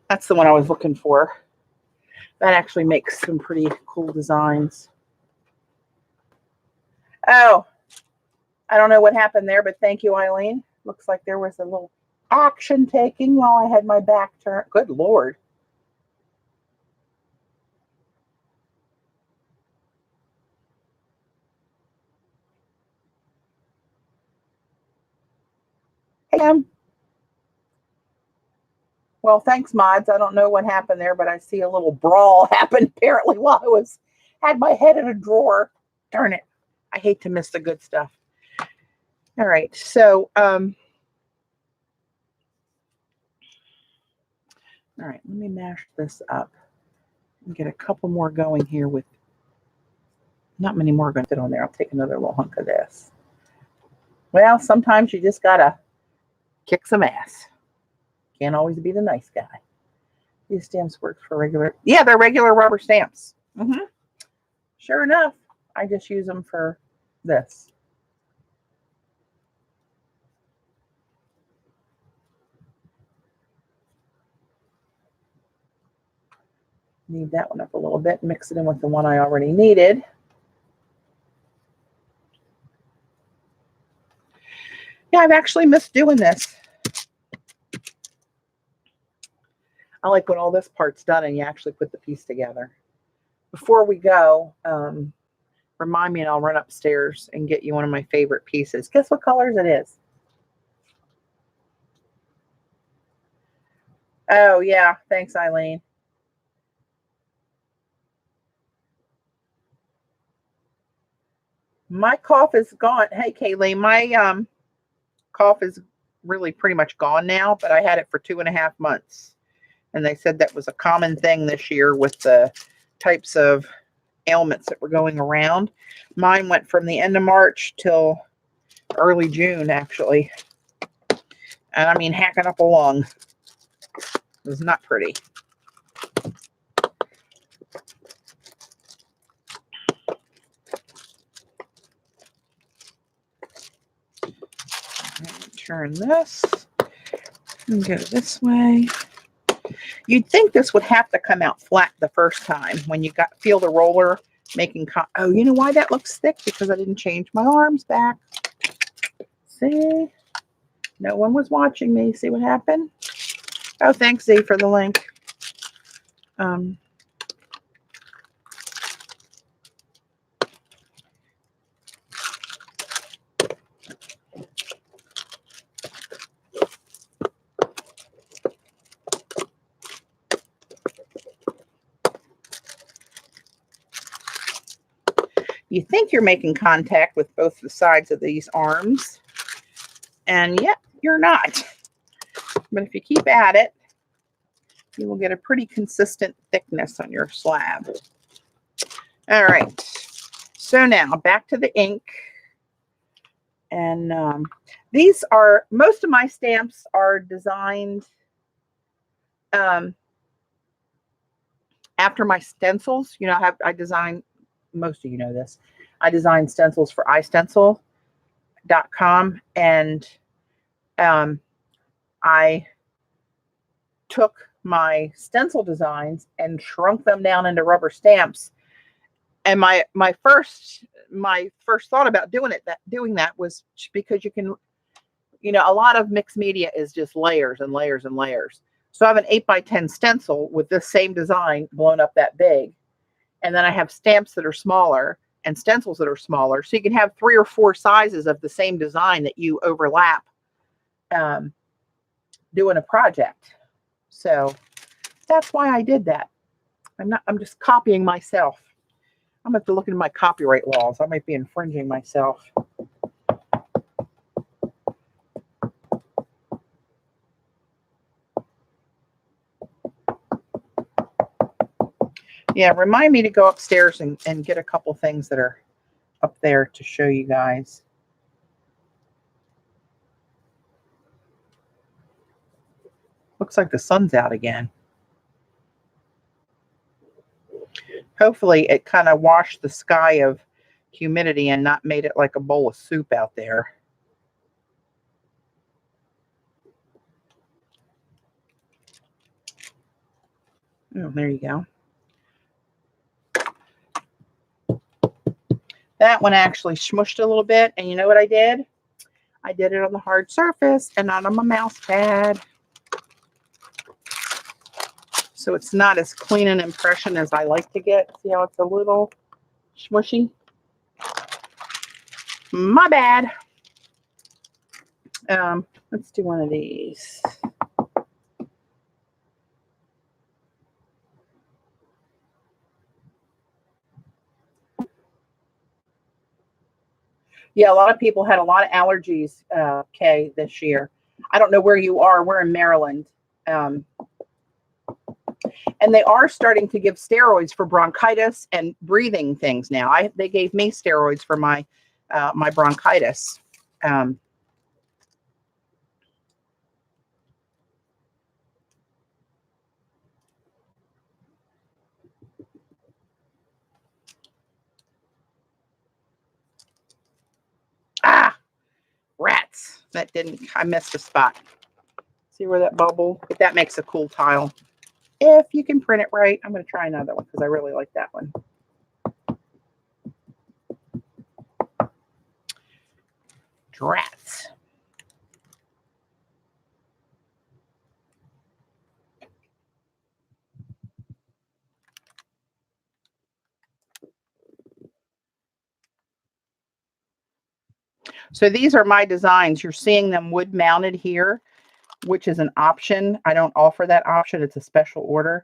That's the one I was looking for. That actually makes some pretty cool designs. Oh, I don't know what happened there, but thank you, Eileen. Looks like there was a little action taking while I had my back turned. Good Lord. Hey, well, thanks, mods. I don't know what happened there, but I see a little brawl happen apparently while I had my head in a drawer. Darn it. I hate to miss the good stuff. All right. So, all right, let me mash this up and get a couple more going here with not many more going to fit on there. I'll take another little hunk of this. Well, sometimes you just got to kick some ass. Can't always be the nice guy. These stamps work for regular. Yeah, they're regular rubber stamps. Sure enough, I just use them for this. Knead that one up a little bit, mix it in with the one I already needed. Yeah, I've actually missed doing this. I like when all this part's done and you actually put the piece together. Before we go, remind me and I'll run upstairs and get you one of my favorite pieces. Guess what colors it is? Oh, yeah. Thanks, Eileen. My cough is gone. Hey, Kaylee, my cough is really pretty much gone now, but I had it for 2.5 months. And they said that was a common thing this year with the types of ailments that were going around. Mine went from the end of March till early June, actually. And I mean, hacking up a lung. It was not pretty. Turn this and go this way. You'd think this would have to come out flat the first time when you feel the roller making. Oh, you know why that looks thick? Because I didn't change my arms back. See, no one was watching me. See what happened? Oh, thanks, Z, for the link. You think you're making contact with both the sides of these arms, and yet you're not. But if you keep at it, you will get a pretty consistent thickness on your slab. All right. So now back to the ink. And these are, most of my stamps are designed after my stencils. You know, I design, most of you know this, I design stencils for istencil.com, and I took my stencil designs and shrunk them down into rubber stamps. And my first thought about doing that was because you can, you know, a lot of mixed media is just layers and layers and layers. So I have an 8x10 stencil with this same design blown up that big. And then I have stamps that are smaller and stencils that are smaller. So you can have 3 or 4 sizes of the same design that you overlap doing a project. So that's why I did that. I'm just copying myself. I'm going to have to look into my copyright laws. I might be infringing myself. Yeah, remind me to go upstairs and get a couple things that are up there to show you guys. Looks like the sun's out again. Hopefully it kind of washed the sky of humidity and not made it like a bowl of soup out there. Oh, there you go. That one actually smushed a little bit, and you know what I did? I did it on the hard surface and not on my mouse pad. So it's not as clean an impression as I like to get. See how it's a little smushy? My bad. Let's do one of these. Yeah, a lot of people had a lot of allergies, Kay, this year. I don't know where you are. We're in Maryland. And they are starting to give steroids for bronchitis and breathing things now. They gave me steroids for my my bronchitis. Rats. That didn't, I missed a spot. See where that bubble? But that makes a cool tile. If you can print it right, I'm going to try another one because I really like that one. Drats. So these are my designs. You're seeing them wood mounted here, which is an option. I don't offer that option. It's a special order.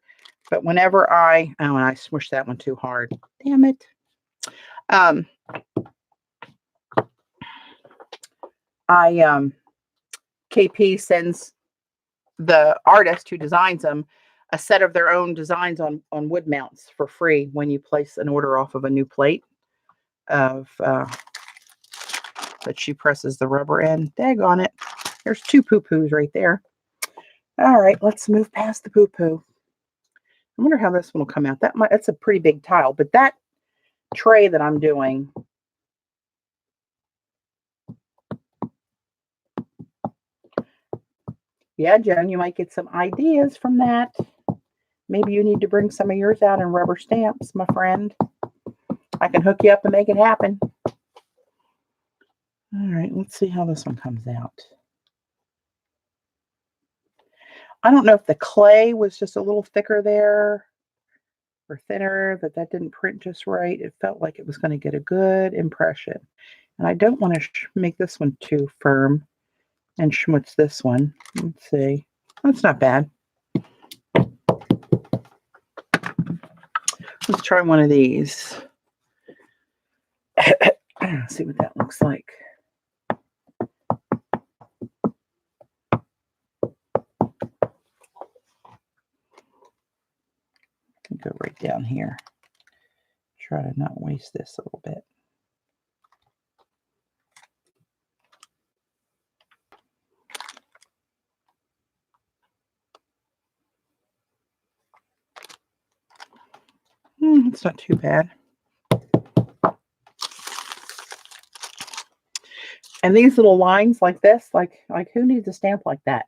But whenever and I smushed that one too hard. Damn it. KP sends the artist who designs them a set of their own designs on wood mounts for free when you place an order off of a new plate of that she presses the rubber in. Daggone it. There's 2 poo-poos right there. All right, let's move past the poo-poo. I wonder how this one will come out. That's a pretty big tile, but that tray that I'm doing, yeah, Joan, you might get some ideas from that. Maybe you need to bring some of yours out in rubber stamps, my friend. I can hook you up and make it happen. All right, let's see how this one comes out. I don't know if the clay was just a little thicker there or thinner, that didn't print just right. It felt like it was going to get a good impression. And I don't want to make this one too firm and schmutz this one. Let's see. That's not bad. Let's try one of these. See what that looks like. Go right down here. Try to not waste this a little bit. It's not too bad. And these little lines like this, like who needs a stamp like that?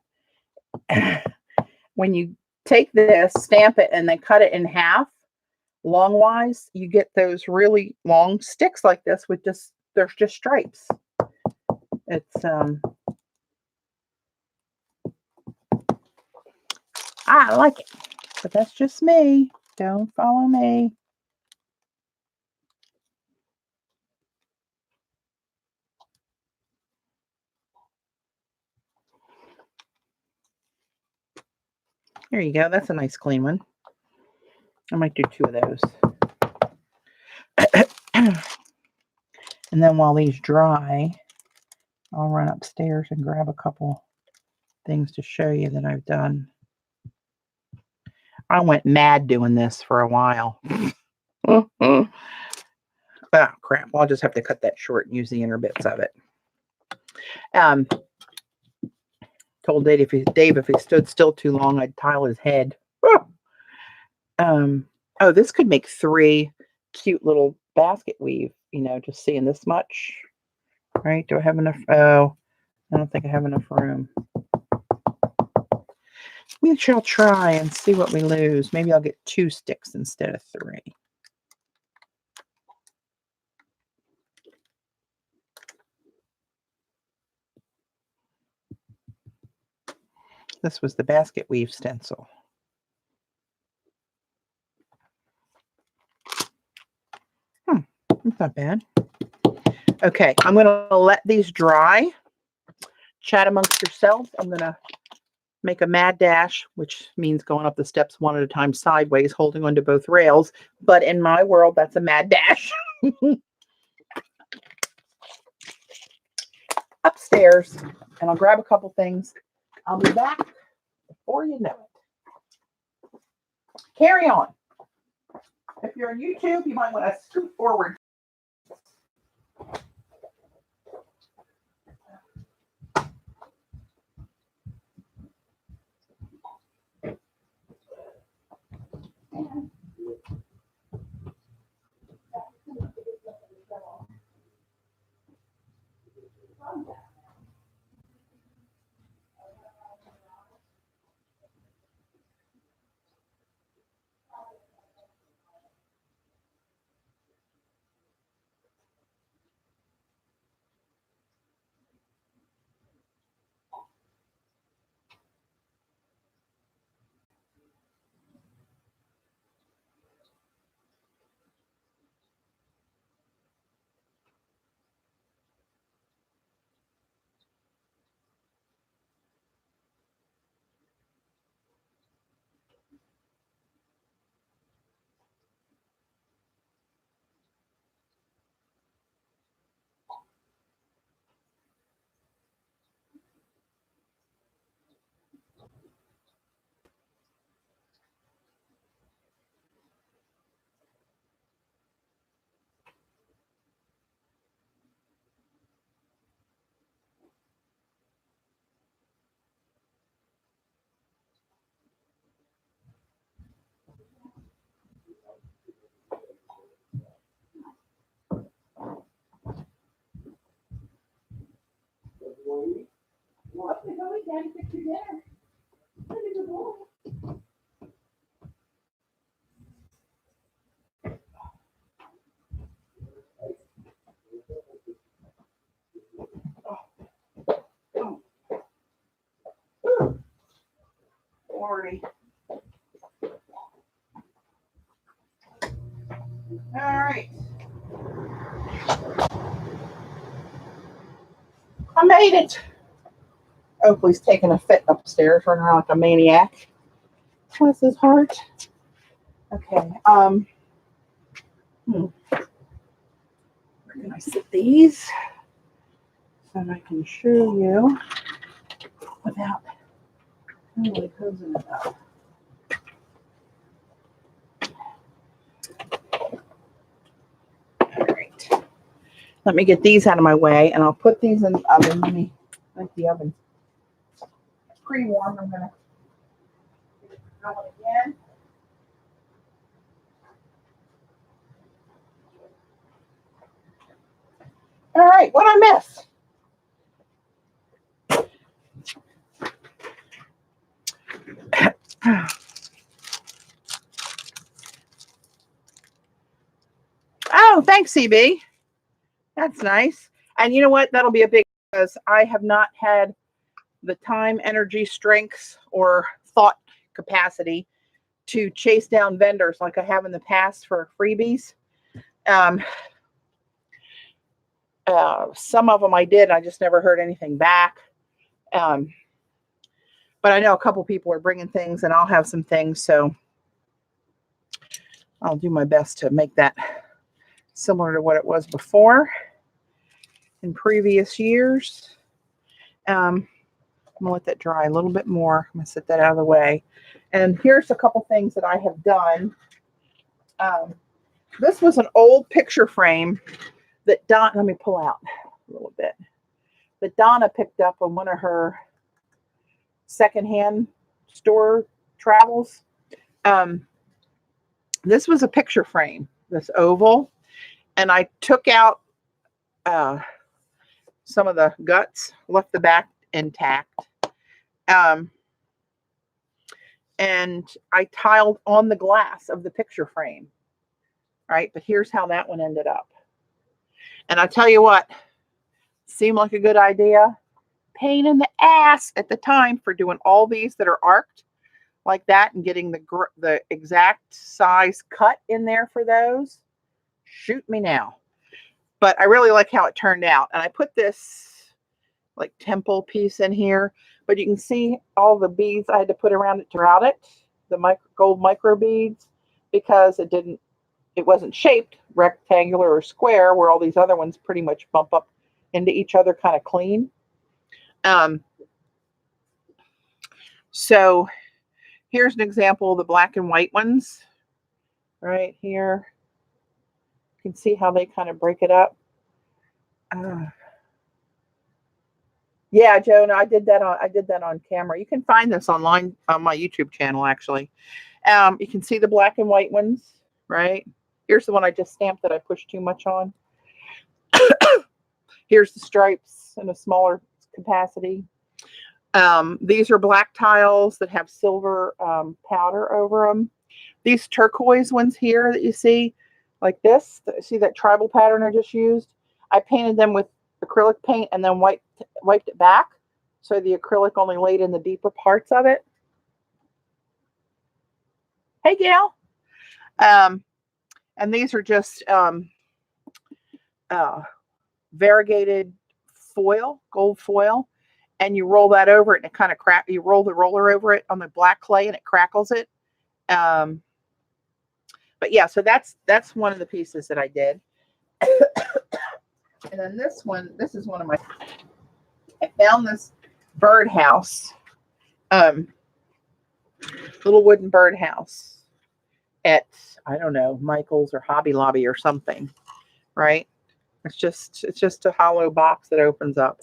When you take this, stamp it, and then cut it in half, longwise, you get those really long sticks like this with there's just stripes. It's I like it, but that's just me. Don't follow me. There you go. That's a nice clean one. I might do 2 of those. And then while these dry, I'll run upstairs and grab a couple things to show you that I've done. I went mad doing this for a while. Oh, crap. Well, I'll just have to cut that short and use the inner bits of it. Told Dave if he stood still too long, I'd tile his head. Oh, this could make 3 cute little basket weave, just seeing this much. Right? Do I have enough? Oh, I don't think I have enough room. We shall try and see what we lose. Maybe I'll get 2 sticks instead of 3. This was the basket weave stencil. That's not bad. Okay, I'm going to let these dry. Chat amongst yourselves. I'm going to make a mad dash, which means going up the steps one at a time sideways, holding onto both rails. But in my world, that's a mad dash. Upstairs, and I'll grab a couple things. I'll be back before you know it. Carry on. If you're on YouTube, you might want to scoot forward. Lordy. All right. I made it. Oakley's taking a fit upstairs, running around like a maniac. Bless his heart. Okay. Where can I sit these so that I can show you without really closing it up? All right. Let me get these out of my way, and I'll put these in the oven. Let me make the oven pre-warm. I'm gonna go on again. All right, what I missed? Oh, thanks, CB. That's nice. And you know what? That'll be a big, because I have not had the time, energy, strength, or thought capacity to chase down vendors like I have in the past for freebies. Some of them I did. I just never heard anything back. But I know a couple people are bringing things, and I'll have some things. So I'll do my best to make that similar to what it was before in previous years. I'm going to let that dry a little bit more. I'm going to set that out of the way. And here's a couple things that I have done. This was an old picture frame that let me pull out a little bit, that Donna picked up on one of her secondhand store travels. This was a picture frame, this oval, and I took out some of the guts, left the back intact. And I tiled on the glass of the picture frame, right? But here's how that one ended up. And I tell you what, seemed like a good idea. Pain in the ass at the time for doing all these that are arced like that and getting the exact size cut in there for those. Shoot me now. But I really like how it turned out. And I put this like temple piece in here, but you can see all the beads I had to put around it to route it, the gold micro beads, because it wasn't shaped rectangular or square where all these other ones pretty much bump up into each other kind of clean. So here's an example of the black and white ones right here. You can see how they kind of break it up. Yeah, Joan, I did that on camera. You can find this online on my YouTube channel, actually. You can see the black and white ones, right? Here's the one I just stamped that I pushed too much on. Here's the stripes in a smaller capacity. These are black tiles that have silver powder over them. These turquoise ones here that you see, like this, see that tribal pattern I just used? I painted them with acrylic paint and then wiped it back, so the acrylic only laid in the deeper parts of it. Hey, Gail. And these are just variegated foil, gold foil, and you roll that over it and it kind of crack. You roll the roller over it on the black clay and it crackles it. But yeah, so that's one of the pieces that I did. And then this is one of my, I found this birdhouse, little wooden birdhouse at, I don't know, Michael's or Hobby Lobby or something, right? It's just a hollow box that opens up.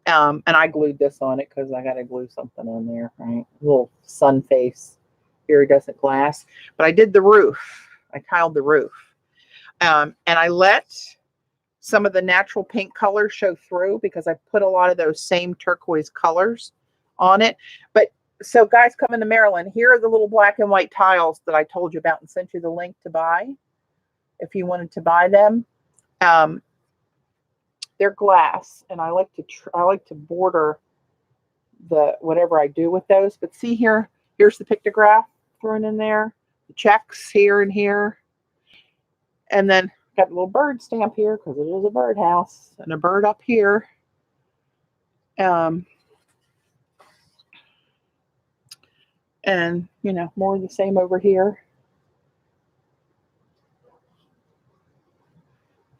And I glued this on it because I got to glue something on there, right? A little sun face, iridescent glass. But I did the roof. I tiled the roof. And I let some of the natural pink colors show through because I put a lot of those same turquoise colors on it. But so guys coming to Maryland, here are the little black and white tiles that I told you about and sent you the link to buy if you wanted to buy them. They're glass, and I like to border the whatever I do with those. But see here, Here's the pictograph thrown in there. The checks here and here. And then got a little bird stamp here because it is a birdhouse. And a bird up here. And, you know, more of the same over here.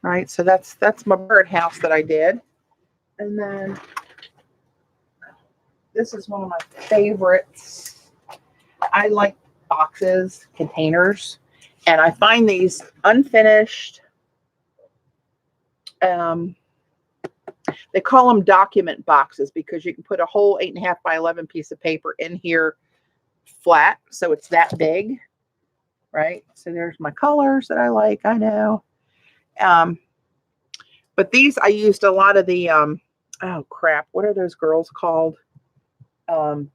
Right, so that's my birdhouse that I did. And then this is one of my favorites. I like boxes, containers, and I find these unfinished. They call them document boxes because you can put a whole 8.5 by 11 piece of paper in here flat, so it's that big, right? So there's my colors that I like. I know, but these I used a lot of the oh crap, what are those girls called? The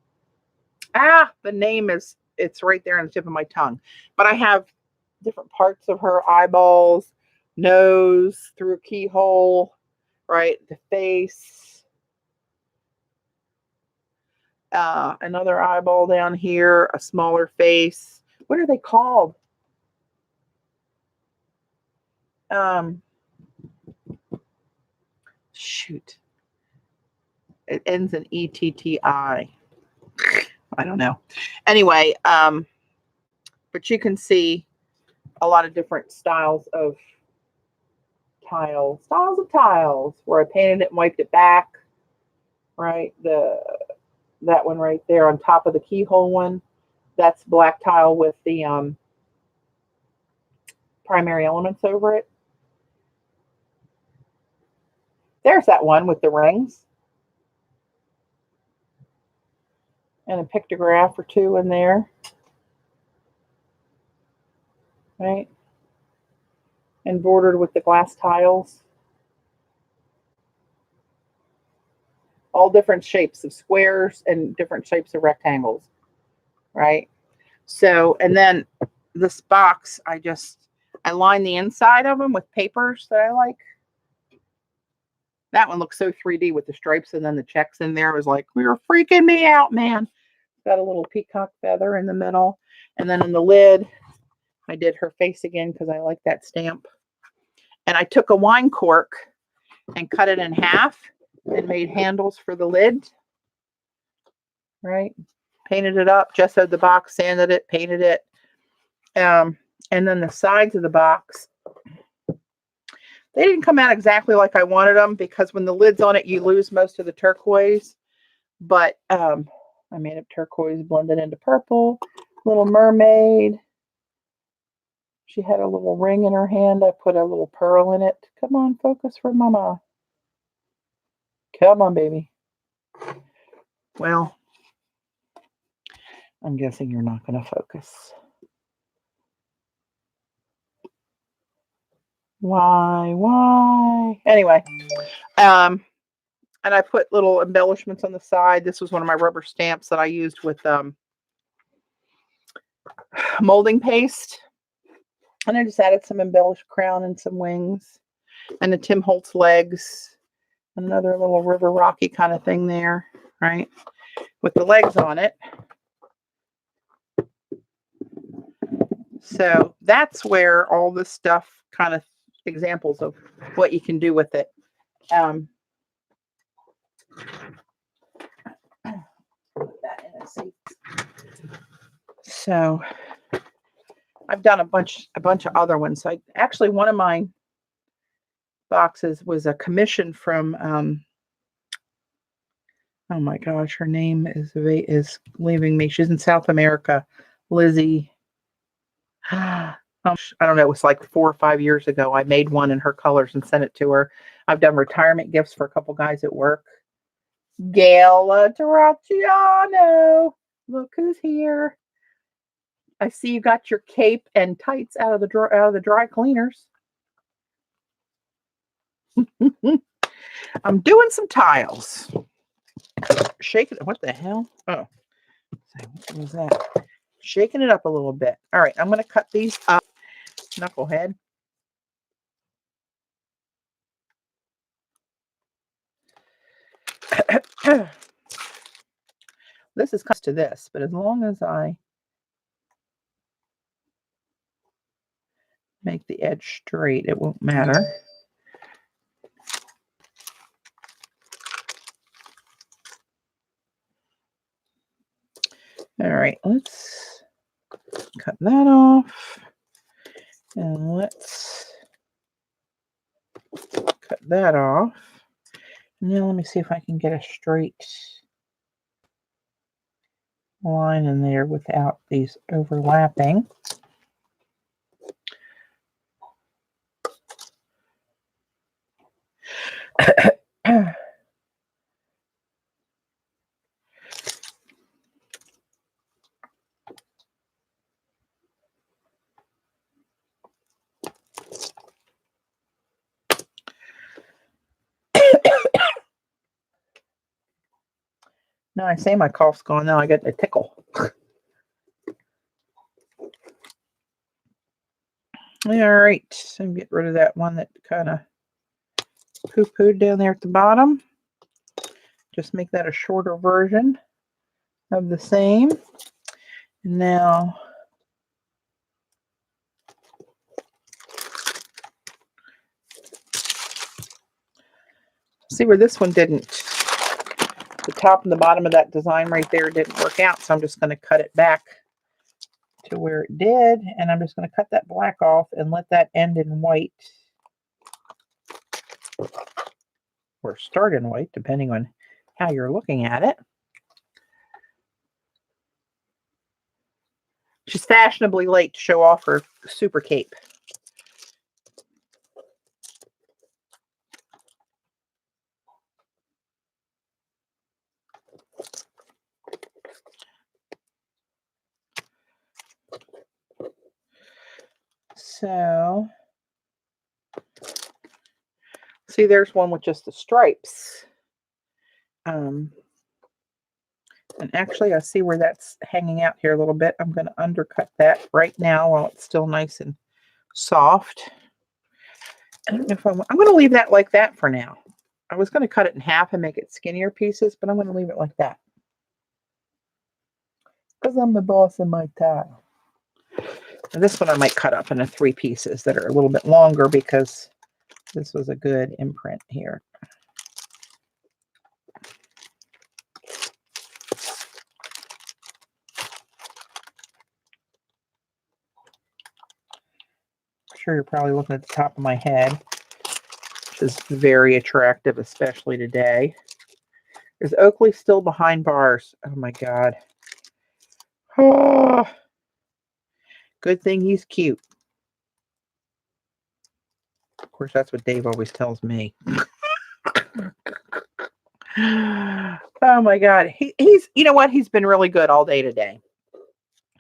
name is, it's right there on the tip of my tongue, but I have different parts of her eyeballs, nose through a keyhole, right? The face, another eyeball down here, a smaller face. What are they called? Shoot. It ends in ETTI. I don't know. Anyway, but you can see a lot of different styles of tiles where I painted it and wiped it back, right? That one right there on top of the keyhole one, that's black tile with the primary elements over it. There's that one with the rings and a pictograph or two in there, right? And bordered with the glass tiles. All different shapes of squares and different shapes of rectangles, right? So, and then this box, I line the inside of them with papers that I like. That one looks so 3D with the stripes and then the checks in there. It was like, we were freaking me out, man. Got a little peacock feather in the middle. And then in the lid, I did her face again because I like that stamp. And I took a wine cork and cut it in half and made handles for the lid. Right? Painted it up, gessoed the box, sanded it, painted it. And then the sides of the box, they didn't come out exactly like I wanted them because when the lid's on it, you lose most of the turquoise. But I made up turquoise, blended into purple. Little mermaid. She had a little ring in her hand. I put a little pearl in it. Come on, focus for mama. Come on, baby. Well, I'm guessing you're not going to focus. Why? Anyway, and I put little embellishments on the side. This was one of my rubber stamps that I used with molding paste. And I just added some embellished crown and some wings and the Tim Holtz legs. Another little river rocky kind of thing there, right? With the legs on it. So that's where all this stuff kind of examples of what you can do with it. Put that in a safe. So I've done a bunch of other ones. So actually one of my boxes was a commission from oh my gosh, her name is leaving me. She's in South America. Lizzie. I don't know. It was like 4 or 5 years ago. I made one in her colors and sent it to her. I've done retirement gifts for a couple guys at work. Gala Terracciano. Look who's here. I see you got your cape and tights out of the dry cleaners. I'm doing some tiles. Shaking it. What the hell? Oh, what was that? Shaking it up a little bit. All right, I'm going to cut these up. Knucklehead. This is close to this, but as long as I make the edge straight, it won't matter. All right, let's cut that off. And let's cut that off. Now let me see if I can get a straight line in there without these overlapping. Now I say my cough's gone, now I get a tickle. All right, so get rid of that one that kind of poo-pooed down there at the bottom. Just make that a shorter version of the same. Now, see where this one didn't, the top and the bottom of that design right there didn't work out, so I'm just going to cut it back to where it did, and I'm just going to cut that black off and let that end in white, or start in white, depending on how you're looking at it. She's fashionably late to show off her super cape. So, see, there's one with just the stripes. And actually, I see where that's hanging out here a little bit. I'm going to undercut that right now while it's still nice and soft. I don't know if I'm going to leave that like that for now. I was going to cut it in half and make it skinnier pieces, but I'm going to leave it like that. Because I'm the boss in my tile. And this one I might cut up into 3 pieces that are a little bit longer because this was a good imprint here. I'm sure you're probably looking at the top of my head, which is very attractive, especially today. Is Oakley still behind bars? Oh my God. Oh, good thing he's cute. Of course, that's what Dave always tells me. Oh my God. He's, you know what? He's been really good all day today.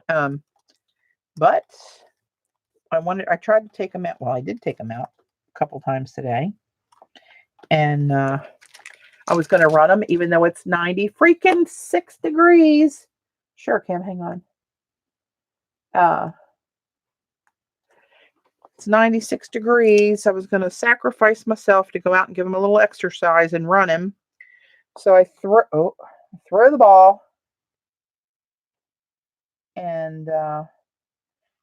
But I tried to take him out. Well, I did take him out a couple times today. And I was going to run him even though it's 96 degrees. Sure, Kim, hang on. It's 96 degrees. I was going to sacrifice myself to go out and give him a little exercise and run him. So I throw the ball. And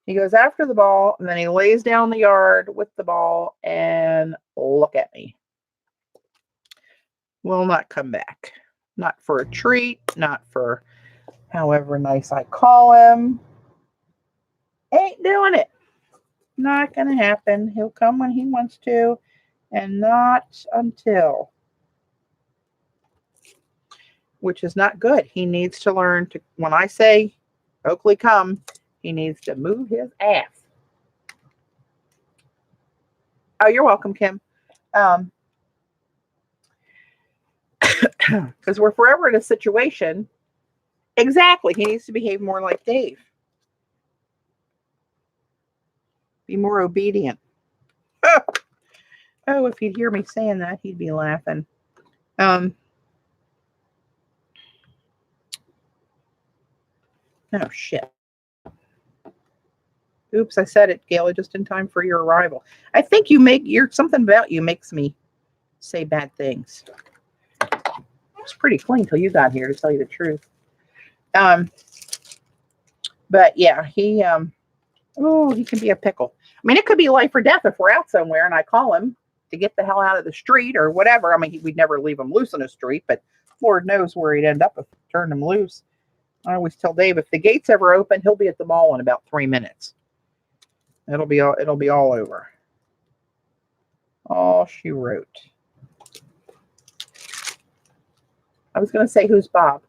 he goes after the ball, and then he lays down the yard with the ball and look at me. Will not come back. Not for a treat, not for however nice I call him. Ain't doing it. Not going to happen. He'll come when he wants to, and not until. Which is not good. He needs to learn to, when I say, Oakley, come, he needs to move his ass. Oh, you're welcome, Kim. Because we're forever in a situation. Exactly. He needs to behave more like Dave. Be more obedient. Oh, if he'd hear me saying that, he'd be laughing. Oh, shit. Oops, I said it, Gail, just in time for your arrival. I think something about you makes me say bad things. It was pretty clean till you got here, to tell you the truth. But yeah, he can be a pickle. I mean, it could be life or death if we're out somewhere and I call him to get the hell out of the street or whatever. I mean, we'd never leave him loose in the street, but Lord knows where he'd end up if we turned him loose. I always tell Dave, if the gate's ever open, he'll be at the mall in about 3 minutes. It'll be all over. All she wrote. I was going to say, who's Bob?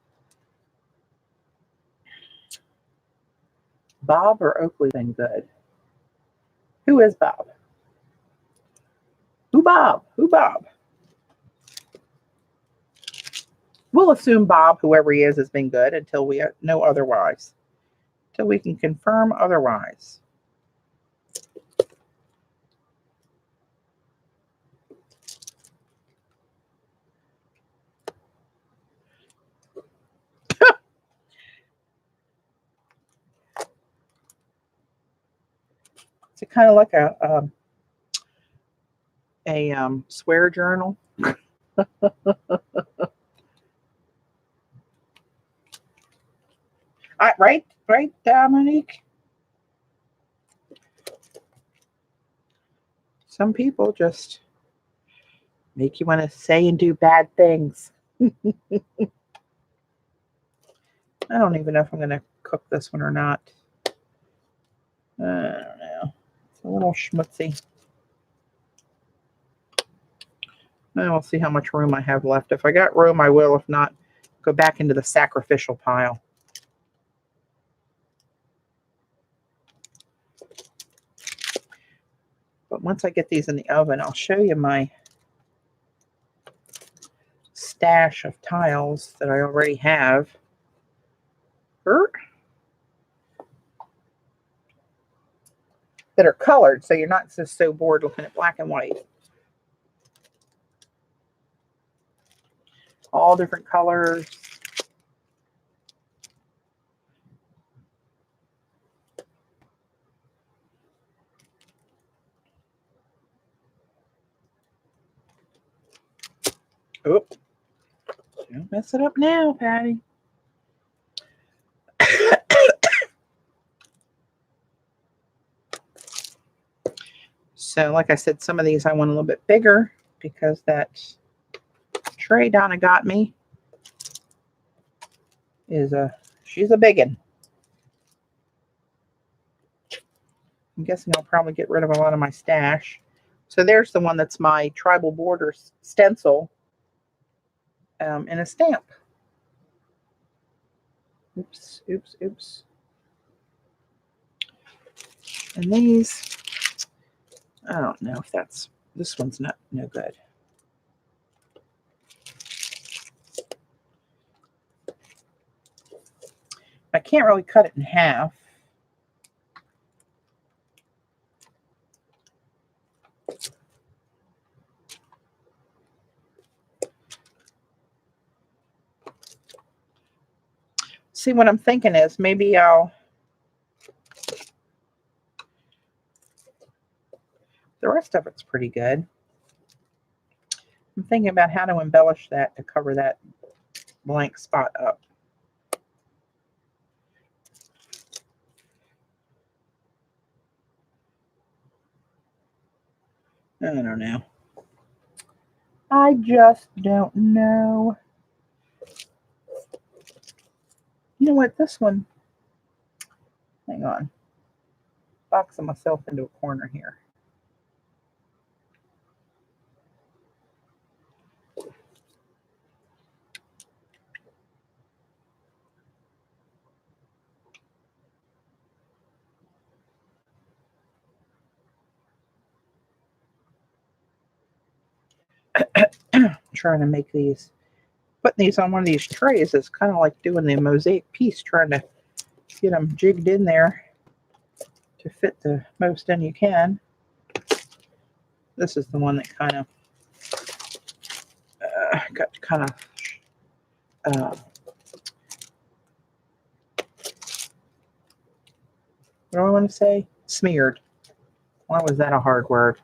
Bob or Oakley been good? Who is Bob? Who Bob? Who Bob? We'll assume Bob, whoever he is, has been good until we know otherwise. Until we can confirm otherwise. It's kind of like a swear journal. Right, Dominique? Some people just make you want to say and do bad things. I don't even know if I'm going to cook this one or not. I don't know. It's a little schmutzy. And we'll see how much room I have left. If I got room, I will. If not, go back into the sacrificial pile. But once I get these in the oven, I'll show you my stash of tiles that I already have. That are colored, so you're not just so bored looking at black and white. All different colors. Oop. Don't mess it up now, Patty. So, like I said, some of these I want a little bit bigger because that tray Donna got me is she's a biggin. I'm guessing I'll probably get rid of a lot of my stash. So there's the one that's my tribal border stencil and a stamp. Oops, oops, oops. And these, I don't know if this one's no good. I can't really cut it in half. See, what I'm thinking is maybe the rest of it's pretty good. I'm thinking about how to embellish that to cover that blank spot up. I don't know. I just don't know. You know what? This one, hang on. Boxing myself into a corner here. Trying to make these, putting these on one of these trays is kind of like doing the mosaic piece, trying to get them jigged in there to fit the most in you can. This is the one that kind of got kind of what do I want to say? Smeared. Why was that a hard word?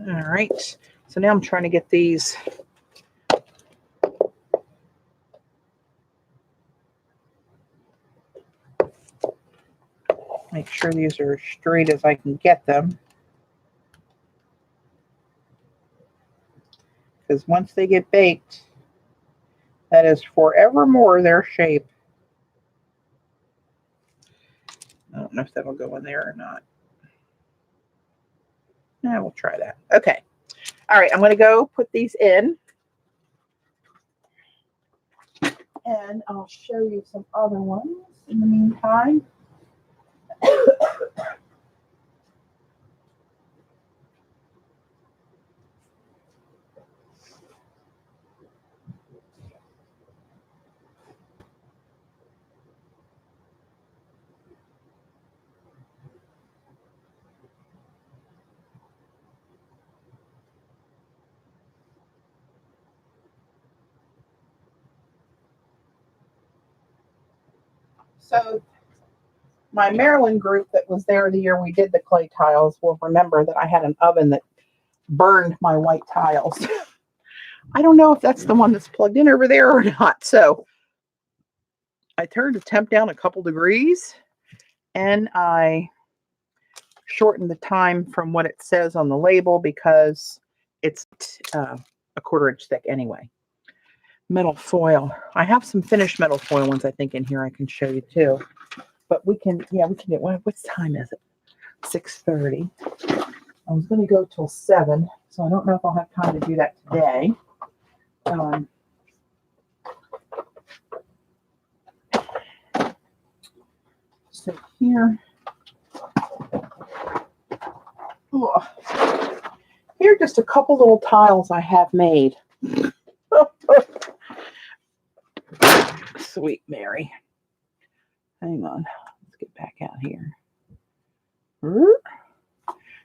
All right. So now I'm trying to get these. Make sure these are as straight as I can get them. Because once they get baked, that is forevermore their shape. I don't know if that'll go in there or not. Yeah, we'll try that. Okay. All right, I'm going to go put these in. And I'll show you some other ones in the meantime. So my Maryland group that was there the year we did the clay tiles will remember that I had an oven that burned my white tiles. I don't know if that's the one that's plugged in over there or not. So I turned the temp down a couple degrees and I shortened the time from what it says on the label because it's a 1/4 inch thick anyway. Metal foil. I have some finished metal foil ones I think in here I can show you too. But we can do what time is it? 6:30. I was going to go till 7, so I don't know if I'll have time to do that today. So here are just a couple little tiles I have made. Sweet Mary. Hang on. Let's get back out here.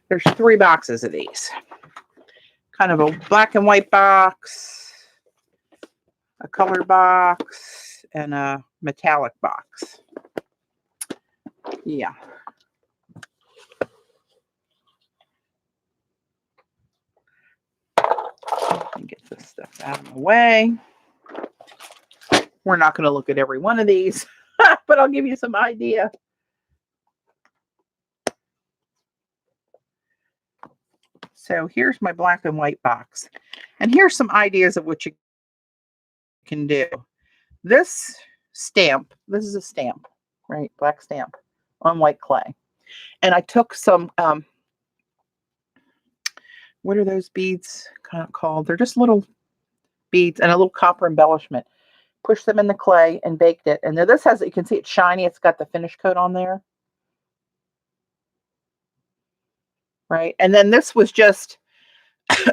There's 3 boxes of these. Kind of a black and white box, a color box, and a metallic box. Yeah. Let me get this stuff out of the way. We're not going to look at every one of these, but I'll give you some idea. So here's my black and white box. And here's some ideas of what you can do. This stamp, this is a stamp, right? Black stamp on white clay. And I took some, what are those beads kind of called? They're just little beads and a little copper embellishment. Pushed them in the clay and baked it. And this has, you can see it's shiny. It's got the finish coat on there. Right. And then this was just, the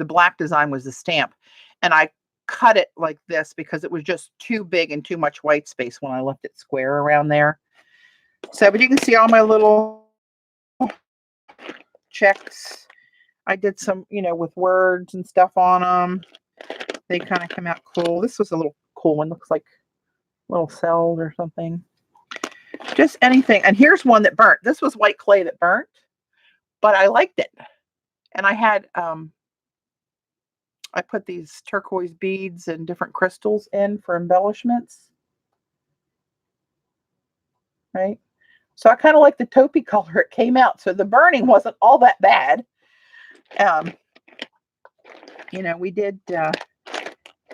black design was the stamp. And I cut it like this because it was just too big and too much white space when I left it square around there. So, but you can see all my little checks. I did some, with words and stuff on them. They kind of come out cool. This was a little cool one. Looks like little cells or something. Just anything. And here's one that burnt. This was white clay that burnt, but I liked it. And I had, I put these turquoise beads and different crystals in for embellishments. Right. So I kind of like the taupey color it came out. So the burning wasn't all that bad. We did,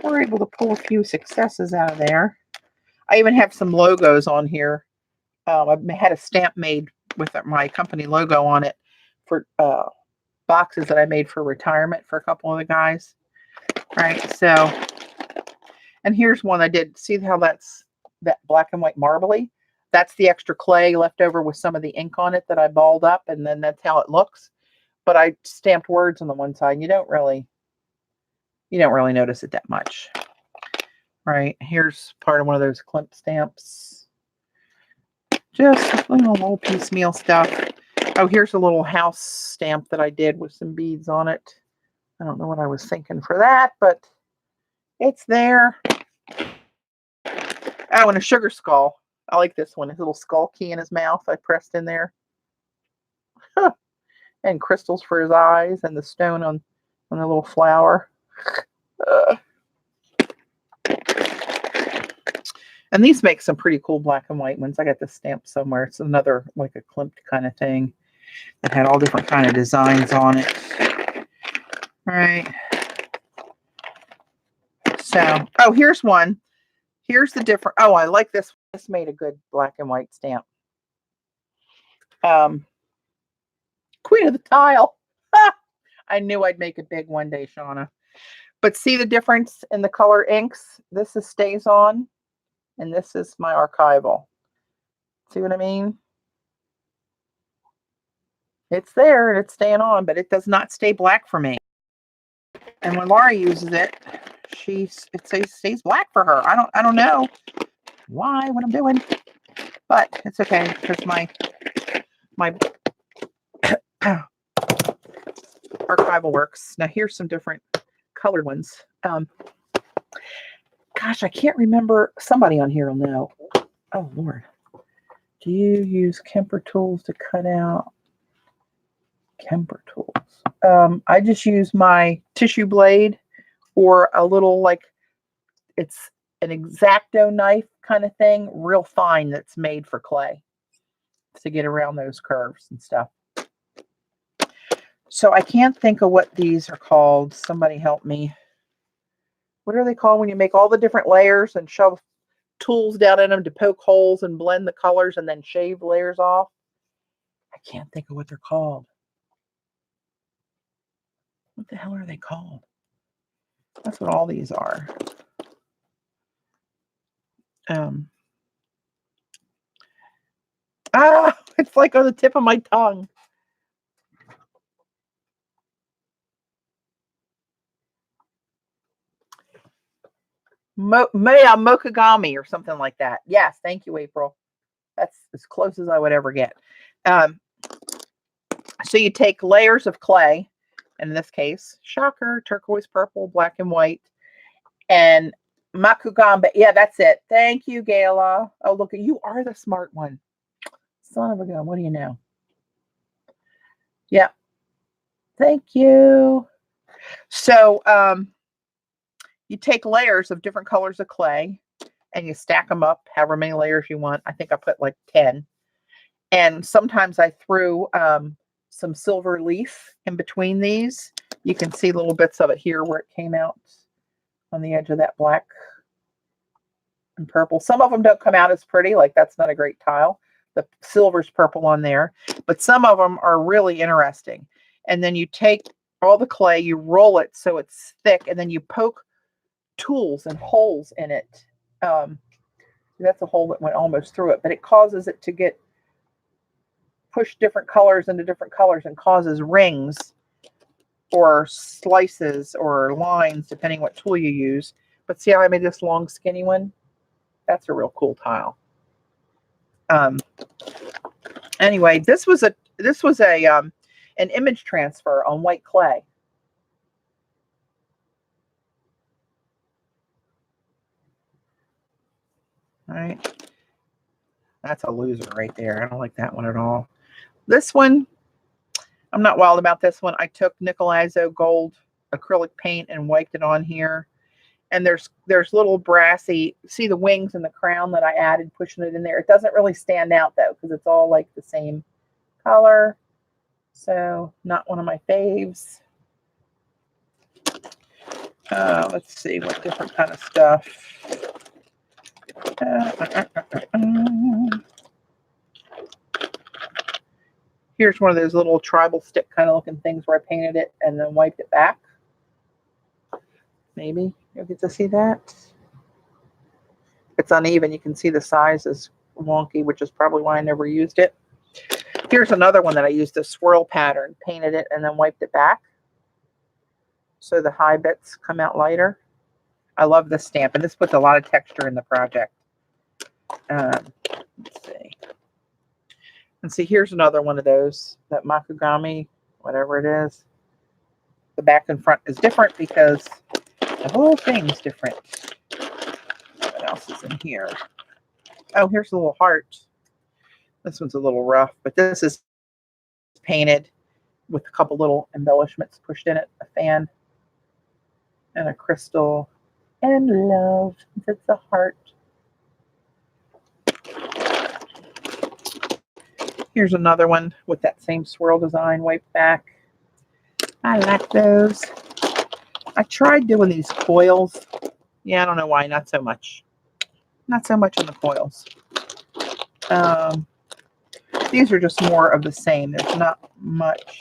we're able to pull a few successes out of there. I even have some logos on here. I had a stamp made with my company logo on it for boxes that I made for retirement for a couple of the guys. Right. So, and here's one I did. See how that's that black and white marbly? That's the extra clay left over with some of the ink on it that I balled up, and then that's how it looks. But I stamped words on the one side. And you don't really notice it that much. Right. Here's part of one of those Klimt stamps. Just little piecemeal stuff. Oh, here's a little house stamp that I did with some beads on it. I don't know what I was thinking for that, but it's there. Oh, and a sugar skull. I like this one. His little skull key in his mouth I pressed in there. And crystals for his eyes and the stone on the little flower. And these make some pretty cool black and white ones. I got this stamp somewhere. It's another like a Klimt kind of thing that had all different kind of designs on it. All right. So, oh, here's one. Here's the different. Oh, I like this. This made a good black and white stamp. Queen of the Tile. I knew I'd make a big one day, Shauna. But see the difference in the color inks? This is stays on, and this is my archival. See what I mean? It's there and it's staying on, but it does not stay black for me. And when Laura uses it, it stays black for her. I don't know why, what I'm doing, but it's okay because my archival works. Now here's some different colored ones. Gosh, I can't remember. Somebody on here will know. Oh Lord, do you use Kemper tools to cut out? Kemper tools. I just use my tissue blade or a little it's an X-Acto knife kind of thing, real fine, that's made for clay to get around those curves and stuff. So I can't think of what these are called. Somebody help me. What are they called when you make all the different layers and shove tools down in them to poke holes and blend the colors and then shave layers off? I can't think of what they're called. What the hell are they called? That's what all these are. It's like on the tip of my tongue. Mokagami or something like that. Yes, thank you, April. That's as close as I would ever get. So you take layers of clay, in this case, shocker, turquoise, purple, black and white, and Makugamba. Yeah, that's it. Thank you, Gayla. Oh, look, you are the smart one. Son of a gun. What do you know? Yeah. Thank you. So you take layers of different colors of clay and you stack them up, however many layers you want. I think I put like 10. And sometimes I threw some silver leaf in between these. You can see little bits of it here where it came out on the edge of that black and purple. Some of them don't come out as pretty, like that's not a great tile. The silver's purple on there, but some of them are really interesting. And then you take all the clay, you roll it so it's thick, and then you poke tools and holes in it. That's a hole that went almost through it, but it causes it to get push different colors into different colors and causes rings or slices or lines, depending what tool you use. But see how I made this long, skinny one? That's a real cool tile. Anyway, this was a an image transfer on white clay. All right. That's a loser right there. I don't like that one at all. This one, I'm not wild about this one. I took Nickel Azo gold acrylic paint and wiped it on here. And there's little brassy, see the wings and the crown that I added, pushing it in there. It doesn't really stand out though, because it's all like the same color. So not one of my faves. Let's see what different kind of stuff. Here's one of those little tribal stick kind of looking things where I painted it and then wiped it back. Maybe you'll get to see that. It's uneven. You can see the size is wonky, which is probably why I never used it. Here's another one that I used a swirl pattern, painted it, and then wiped it back. So the high bits come out lighter. I love this stamp, and this puts a lot of texture in the project. Let's see. And see, here's another one of those, that Makugami, whatever it is. The back and front is different because the whole thing's different. What else is in here? Oh, here's a little heart. This one's a little rough, but this is painted. with a couple little embellishments pushed in it, a fan and a crystal and love. It's a heart. Here's another one with that same swirl design wiped back. I like those. I tried doing these coils. Yeah, I don't know why, not so much. Not so much on the coils. These are just more of the same. There's not much.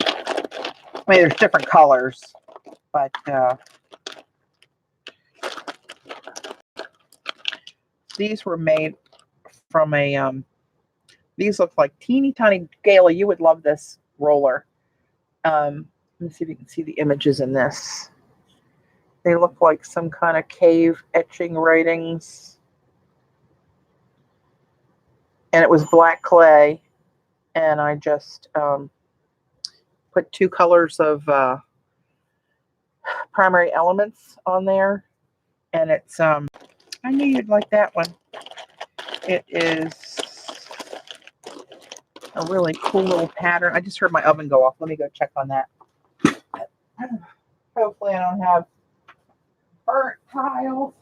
I mean, there's different colors, but these were made from a, these look like teeny tiny, Gayla, you would love this roller. Let me see if you can see the images in this. They look like some kind of cave etching writings. And it was black clay. And I just put 2 colors of primary elements on there. And it's, I knew you'd like that one. It is a really cool little pattern. I just heard my oven go off. Let me go check on that. Hopefully I don't have burnt tiles.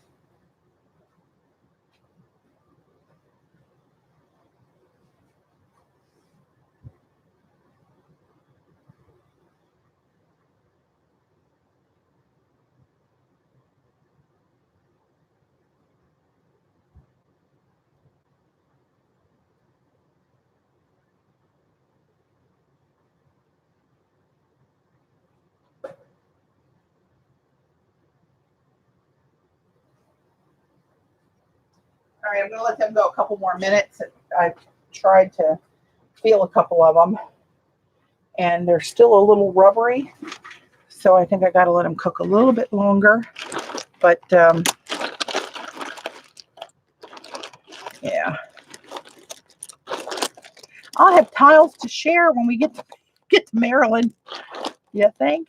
All right, I'm going to let them go a couple more minutes. I tried to feel a couple of them, and they're still a little rubbery, so I think I got to let them cook a little bit longer. But yeah, I'll have tiles to share when we get to Maryland. You think?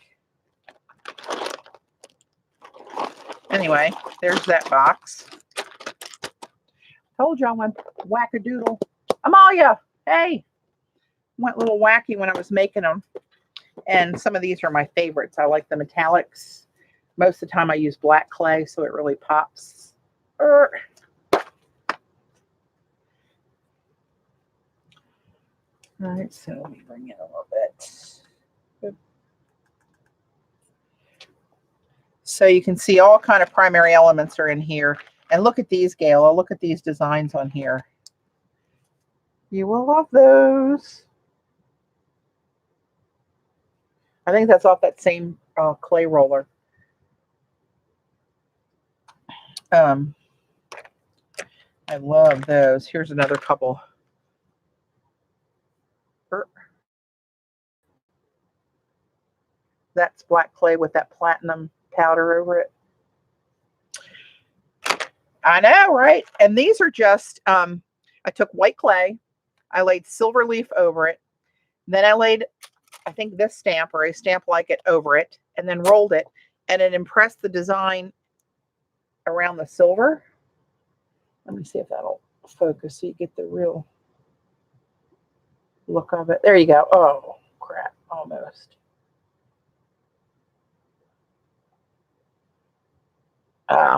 Anyway, there's that box. Told you I went wackadoodle. Amalia, hey, went a little wacky when I was making them. And some of these are my favorites. I like the metallics. Most of the time I use black clay, so it really pops. All right, so let me bring it a little bit. So you can see all kind of primary elements are in here. And look at these, Gayla. Look at these designs on here. You will love those. I think that's off that same clay roller. I love those. Here's another couple. That's black clay with that platinum powder over it. I know, right? And these are just, I took white clay, I laid silver leaf over it, then I laid, I think this stamp or a stamp like it over it, and then rolled it, and it impressed the design around the silver. Let me see if that'll focus so you get the real look of it. There you go. Oh, crap, almost.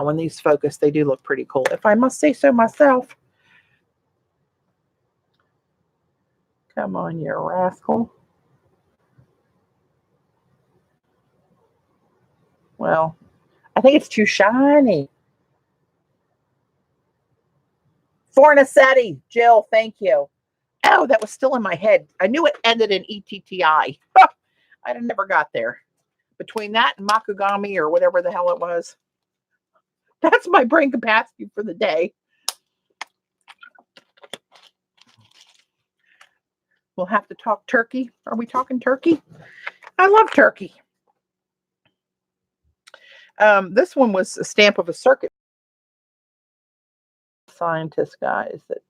When these focus, they do look pretty cool, if I must say so myself. Come on, you rascal. Well, I think it's too shiny. Fornacetti, Jill, thank you. Oh, that was still in my head. I knew it ended in ETTI. I never got there. Between that and Makugami or whatever the hell it was. That's my brain capacity for the day. We'll have to talk turkey. Are we talking turkey? I love turkey. This one was a stamp of a circuit scientist, guys. That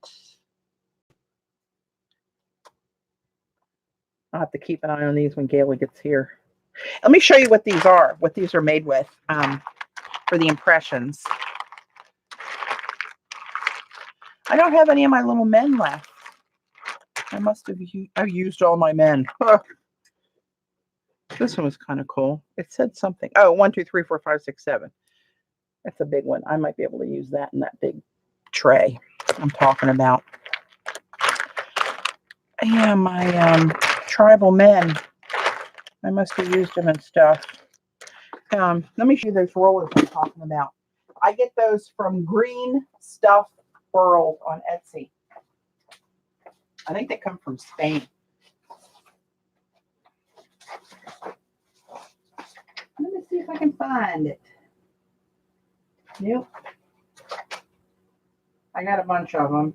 I'll have to keep an eye on these when Gayla gets here. Let me show you what these are made with for the impressions. I don't have any of my little men left. I must have used all my men. This one was kind of cool. It said something. Oh, 1, 2, 3, 4, 5, 6, 7. That's a big one. I might be able to use that in that big tray I'm talking about. Yeah, my tribal men. I must have used them and stuff. Let me show you those rollers I'm talking about. I get those from Green Stuff World on Etsy. I think they come from Spain. Let me see if I can find it. Nope. I got a bunch of them.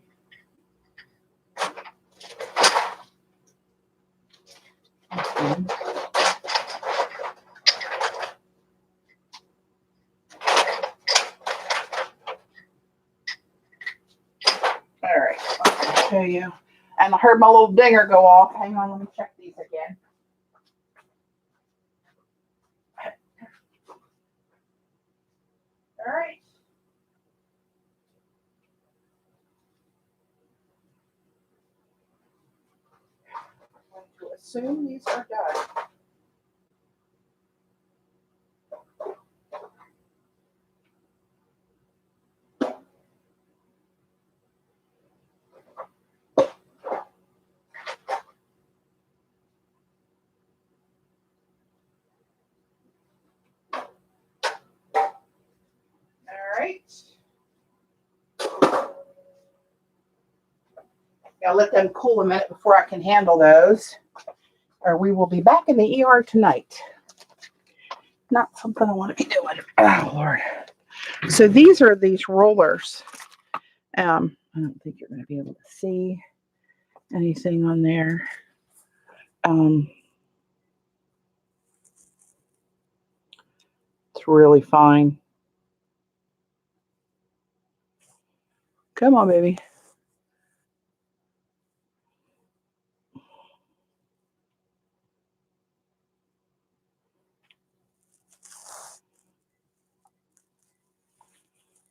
Okay. All right, I'll show you. And I heard my little dinger go off. Hang on, let me check these again. All right. I'm going to assume these are done. All right. I'll let them cool a minute before I can handle those, or we will be back in the ER tonight. Not something I want to be doing. Oh, Lord. So these are these rollers. I don't think you're going to be able to see anything on there. It's really fine. Come on, baby.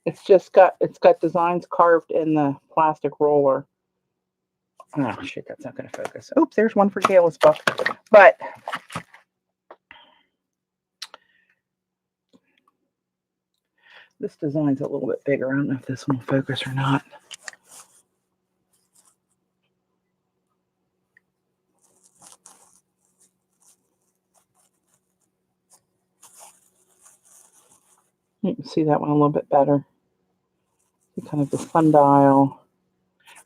It's got designs carved in the plastic roller. Oh shit, that's not going to focus. Oops, there's one for Kayla's book. But this design's a little bit bigger. I don't know if this one will focus or not. You can see that one a little bit better. Kind of the sundial.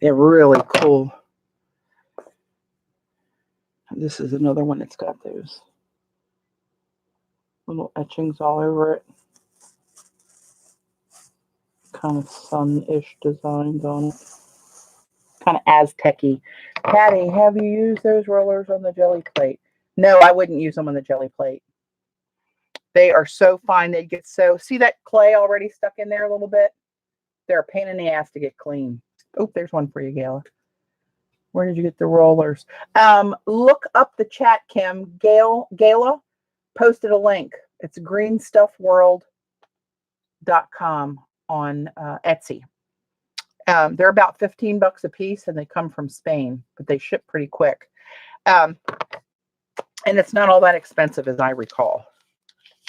They're really cool. This is another one that's got those little etchings all over it. Kind of sun-ish designs on it. Kind of Aztec-y. Patty, have you used those rollers on the jelly plate? No, I wouldn't use them on the jelly plate. They are so fine. They get so... See that clay already stuck in there a little bit? They're a pain in the ass to get clean. Oh, there's one for you, Gayla. Where did you get the rollers? Look up the chat, Kim. Gayla posted a link. It's greenstuffworld.com on Etsy. They're about $15 a piece, and they come from Spain, but they ship pretty quick. And it's not all that expensive, as I recall.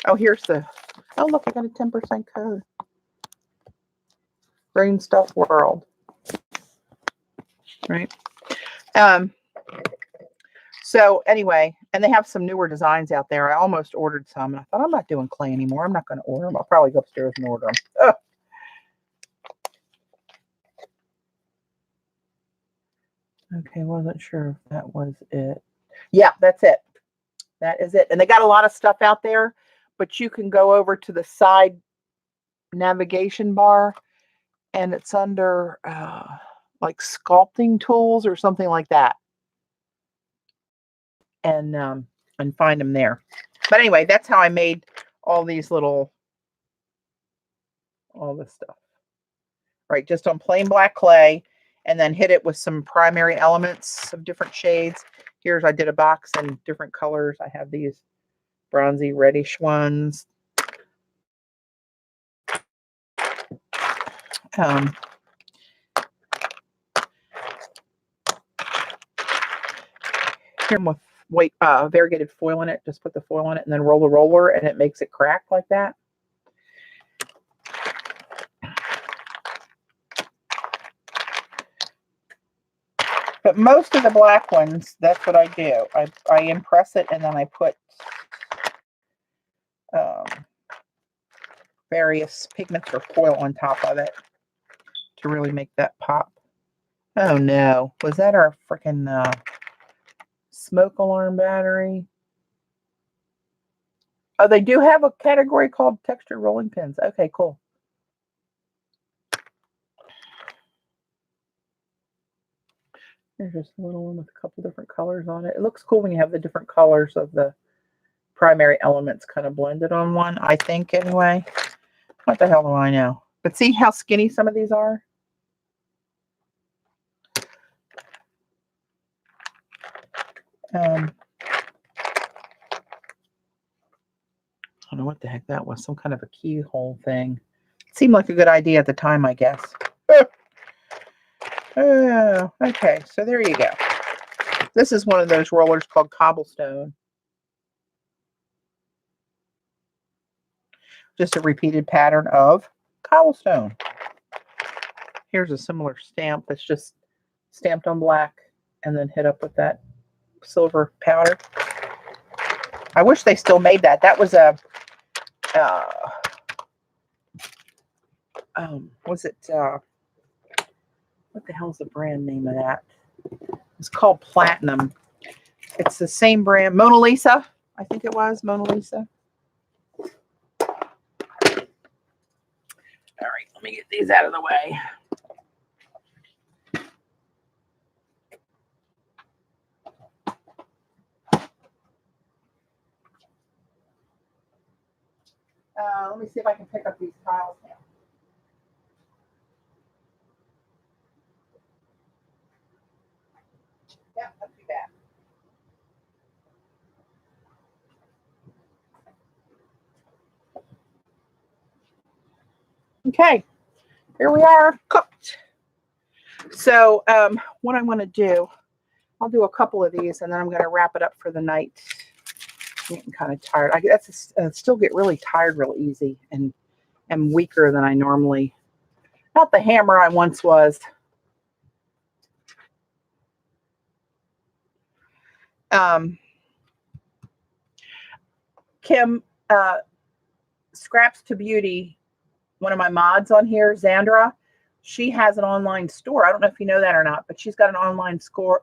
Oh, here's the... Oh, look, I got a 10% code. Green Stuff World. Right? So anyway, and they have some newer designs out there. I almost ordered some, and I thought, I'm not doing clay anymore. I'm not going to order them. I'll probably go upstairs and order them. Ugh. Okay, wasn't sure if that was it. Yeah, that's it. That is it. And they got a lot of stuff out there, but you can go over to the side navigation bar, and it's under like sculpting tools or something like that. And find them there. But anyway, that's how I made all these little, all this stuff. Right, just on plain black clay, and then hit it with some primary elements of different shades. Here's, I did a box in different colors. I have these bronzy reddish ones. Here with white variegated foil in it. Just put the foil on it and then roll the roller, and it makes it crack like that. But most of the black ones, that's what I do. I impress it, and then I put various pigments or foil on top of it to really make that pop. Oh no, was that our freaking smoke alarm battery? Oh, they do have a category called texture rolling pins. Okay, cool. There's just a little one with a couple different colors on it. It looks cool when you have the different colors of the primary elements kind of blended on one, I think, anyway. What the hell do I know? But see how skinny some of these are? I don't know what the heck that was. Some kind of a keyhole thing. It seemed like a good idea at the time, I guess. Oh, okay, so there you go. This is one of those rollers called Cobblestone. Just a repeated pattern of cobblestone. Here's a similar stamp that's just stamped on black and then hit up with that silver powder. I wish they still made that. That was a, was it, what the hell's the brand name of that? It's called Platinum. It's the same brand, Mona Lisa, I think it was, Mona Lisa. All right, let me get these out of the way. Let me see if I can pick up these tiles now. Yeah, not too bad. Okay, here we are, cooked. So what I want to do, I'll do a couple of these and then I'm going to wrap it up for the night. I'm getting kind of tired. I still get really tired real easy and am weaker than I normally. Not the hammer I once was. Kim, Scraps to Beauty, one of my mods on here, Xandra, she has an online store. I don't know if you know that or not, but she's got an online store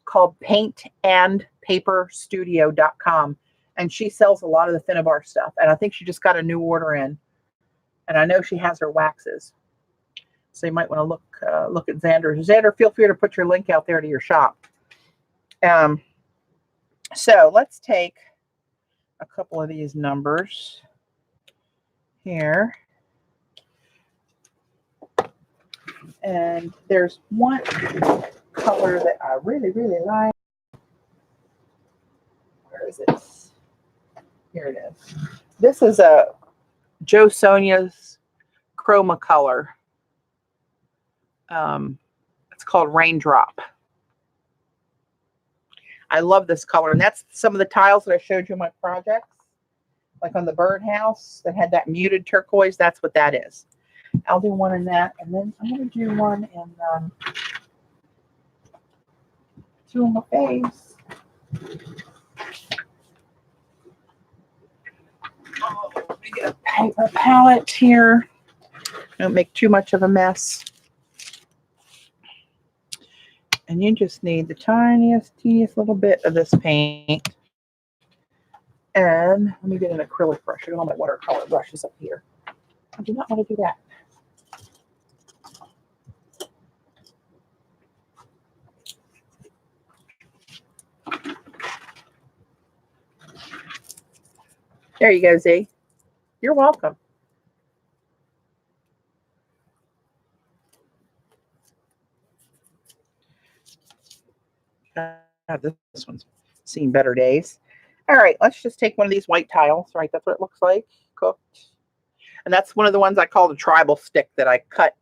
called paintandpaperstudio.com. And she sells a lot of the Finnabar stuff. And I think she just got a new order in. And I know she has her waxes. So you might want to look at Xander. Xander, feel free to put your link out there to your shop. So let's take a couple of these numbers here. And there's one color that I really, really like. Where is it? Here it is. This is a Joe Sonia's Chroma color. It's called Raindrop. I love this color. And that's some of the tiles that I showed you in my projects. Like on the birdhouse that had that muted turquoise. That's what that is. I'll do one in that. And then I'm going to do one in two in my face. Oh, let me get a paper palette here. Don't make too much of a mess. And you just need the tiniest little bit of this paint. And let me get an acrylic brush. I got all my watercolor brushes up here. I do not want to do that. There you go, Z. You're welcome. This one's seen better days. All right, let's just take one of these white tiles, right? That's what it looks like, cooked. And that's one of the ones I call the tribal stick that I cut.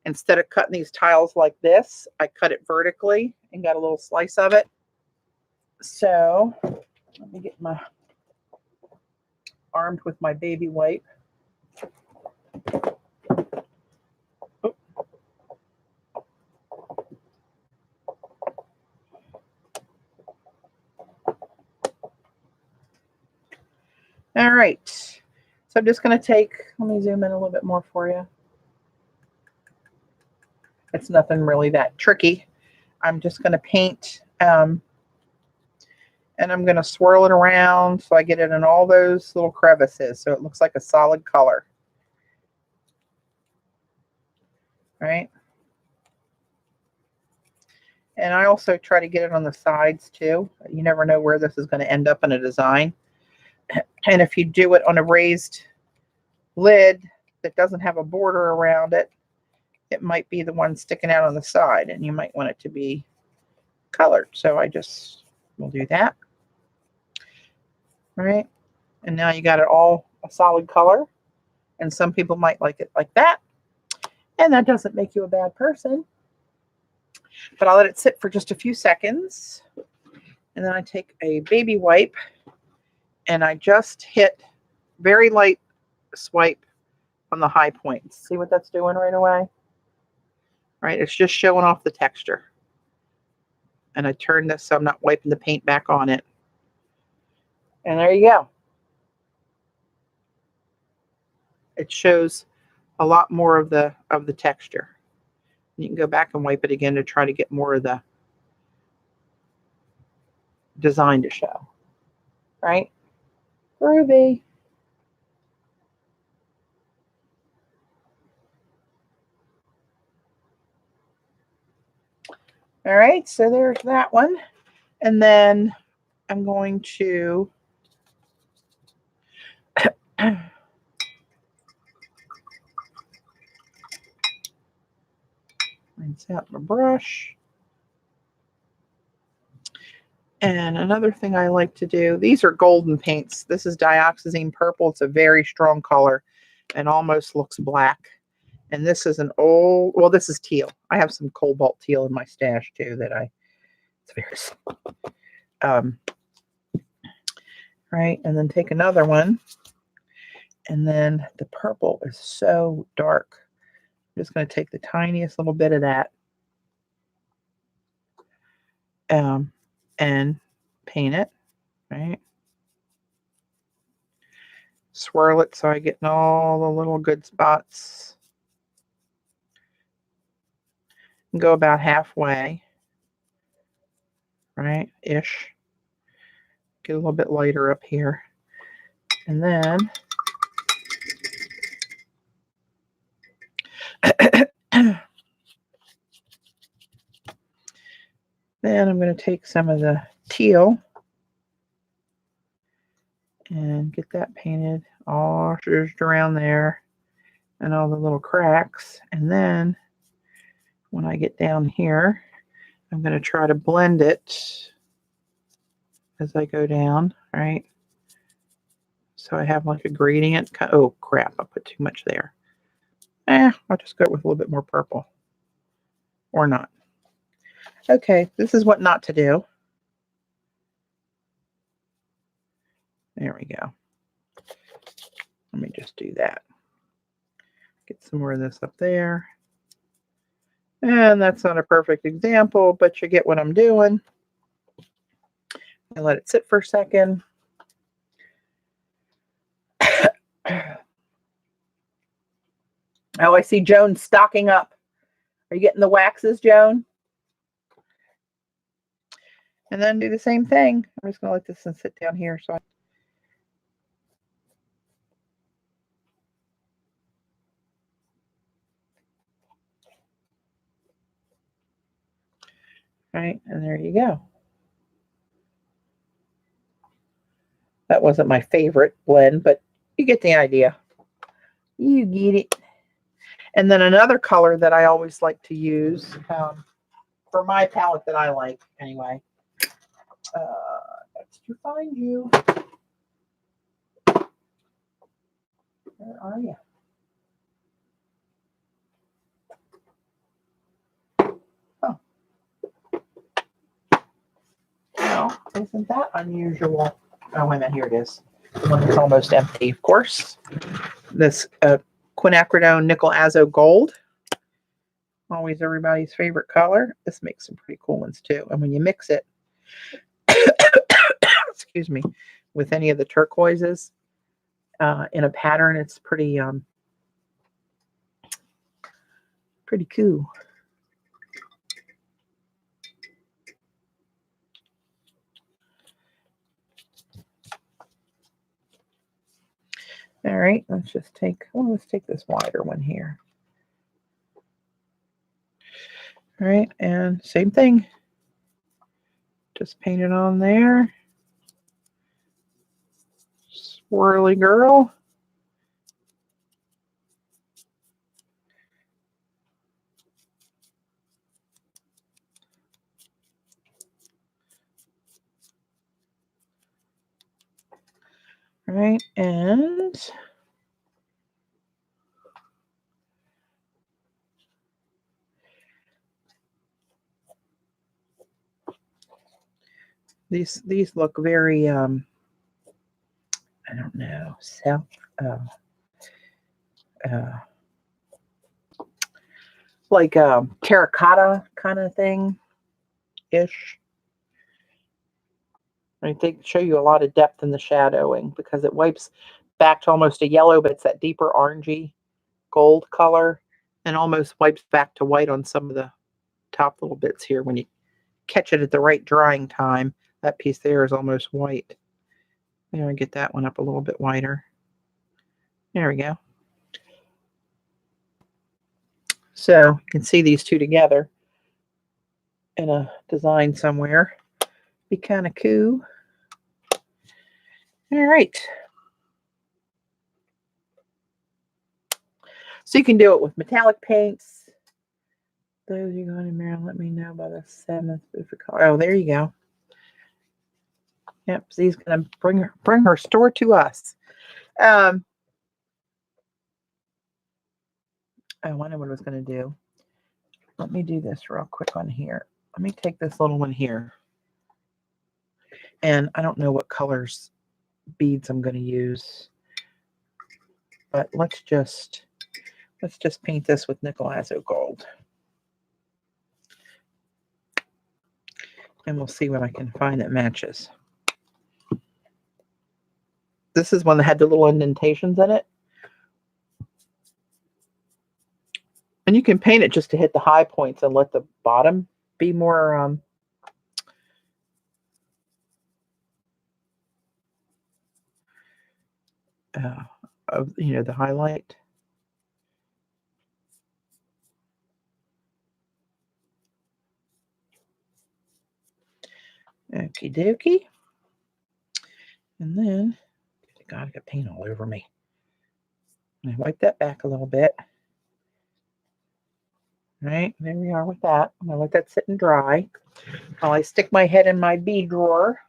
Instead of cutting these tiles like this, I cut it vertically and got a little slice of it. So let me get armed with my baby wipe. Oh. All right. So I'm just going to let me zoom in a little bit more for you. It's nothing really that tricky. I'm just going to paint, and I'm going to swirl it around so I get it in all those little crevices so it looks like a solid color. Right? And I also try to get it on the sides too. You never know where this is going to end up in a design. And if you do it on a raised lid that doesn't have a border around it, it might be the one sticking out on the side, and you might want it to be colored. So I just will do that. All right. And now you got it all a solid color. And some people might like it like that. And that doesn't make you a bad person. But I'll let it sit for just a few seconds. And then I take a baby wipe and I just hit very light swipe on the high points. See what that's doing right away? Right, it's just showing off the texture. And I turn this so I'm not wiping the paint back on it. And there you go. It shows a lot more of the texture. You can go back and wipe it again to try to get more of the design to show. Right? Groovy. All right, so there's that one. And then I'm going to rinse out my brush. And another thing I like to do, these are golden paints. This is dioxazine purple. It's a very strong color and almost looks black. And this is an old, well, this is teal. I have some cobalt teal in my stash too it's very, right. And then take another one. And then the purple is so dark. I'm just going to take the tiniest little bit of that and paint it, right? Swirl it so I get in all the little good spots. And go about halfway, right? Ish. Get a little bit lighter up here. And then then I'm going to take some of the teal and get that painted all just around there and all the little cracks. And then when I get down here, I'm going to try to blend it as I go down, right? So I have like a gradient. Oh, crap, I put too much there. I'll just go with a little bit more purple. Or not. Okay, this is what not to do. There we go. Let me just do that. Get some more of this up there. And that's not a perfect example, but you get what I'm doing. I let it sit for a second. Oh, I see Joan stocking up. Are you getting the waxes, Joan? And then do the same thing. I'm just going to let this one sit down here. Right, and there you go. That wasn't my favorite blend, but you get the idea. You get it. And then another color that I always like to use for my palette that I like anyway. That's to find you. Where are you? Oh. Well, isn't that unusual? Oh, wait a minute. Here it is. The one that's almost empty, of course. This quinacridone nickel azo gold. Always everybody's favorite color. This makes some pretty cool ones too. And when you mix it, excuse me, with any of the turquoises in a pattern, it's pretty pretty cool. All right, let's just take, let's take this wider one here. All right, and same thing. Just paint it on there. Swirly girl. All right, and these look very I don't know, like terracotta kind of thing ish. I think show you a lot of depth in the shadowing because it wipes back to almost a yellow, but it's that deeper orangey gold color and almost wipes back to white on some of the top little bits here. When you catch it at the right drying time, that piece there is almost white. There, I get that one up a little bit wider. There we go. So you can see these two together in a design somewhere. Be kind of cool. All right. So you can do it with metallic paints. Those are going in there. Let me know by the 7th. Oh, there you go. Yep, Z's going to bring her store to us. I wonder what I was going to do. Let me do this real quick on here. Let me take this little one here. And I don't know what colors beads I'm going to use. But let's just paint this with nickel azo gold. And we'll see what I can find that matches. This is one that had the little indentations in it. And you can paint it just to hit the high points and let the bottom be more you know, the highlight. Okie dokie. And then, God, I got paint all over me. And I wipe that back a little bit. All right, there we are with that. I'm going to let that sit and dry while I stick my head in my bead drawer.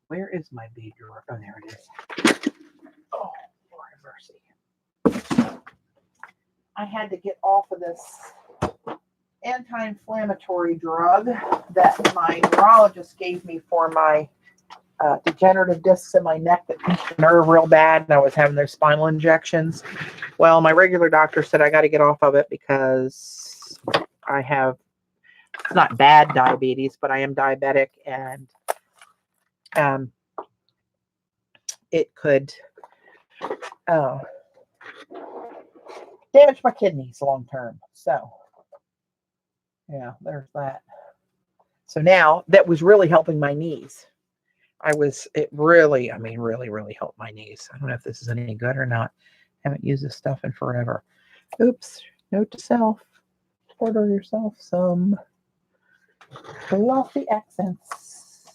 Where is my bead drawer? Oh, there it is. Oh, Lord have mercy. I had to get off of this anti-inflammatory drug that my neurologist gave me for my degenerative discs in my neck that pinched the nerve real bad, and I was having those spinal injections. Well, my regular doctor said I got to get off of it because I have, it's not bad diabetes, but I am diabetic, and it could damage my kidneys long term. So yeah, there's that. So now that was really helping my knees. It really, I mean, really helped my knees. I don't know if this is any good or not. Haven't used this stuff in forever. Oops, note to self, order yourself some Glossy Accents.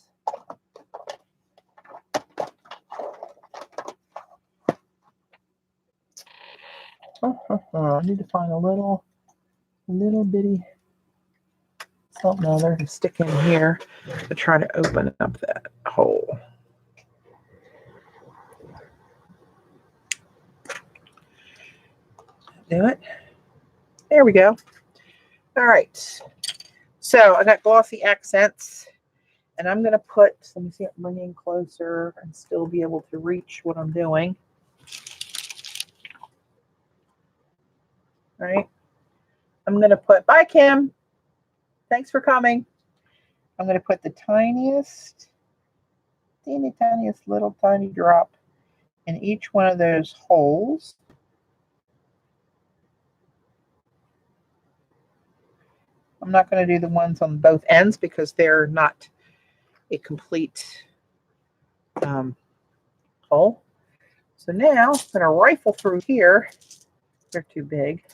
I need to find a little bitty something other to stick in here to try to open up that hole. Do it. There we go. All right. So I got Glossy Accents, and I'm going to put, let me see it bringing closer and still be able to reach what I'm doing. Right. I'm going to put, bye Kim. Thanks for coming. I'm going to put the tiniest, tiniest little tiny drop in each one of those holes. I'm not going to do the ones on both ends because they're not a complete hole. So now I'm going to rifle through here. They're too big.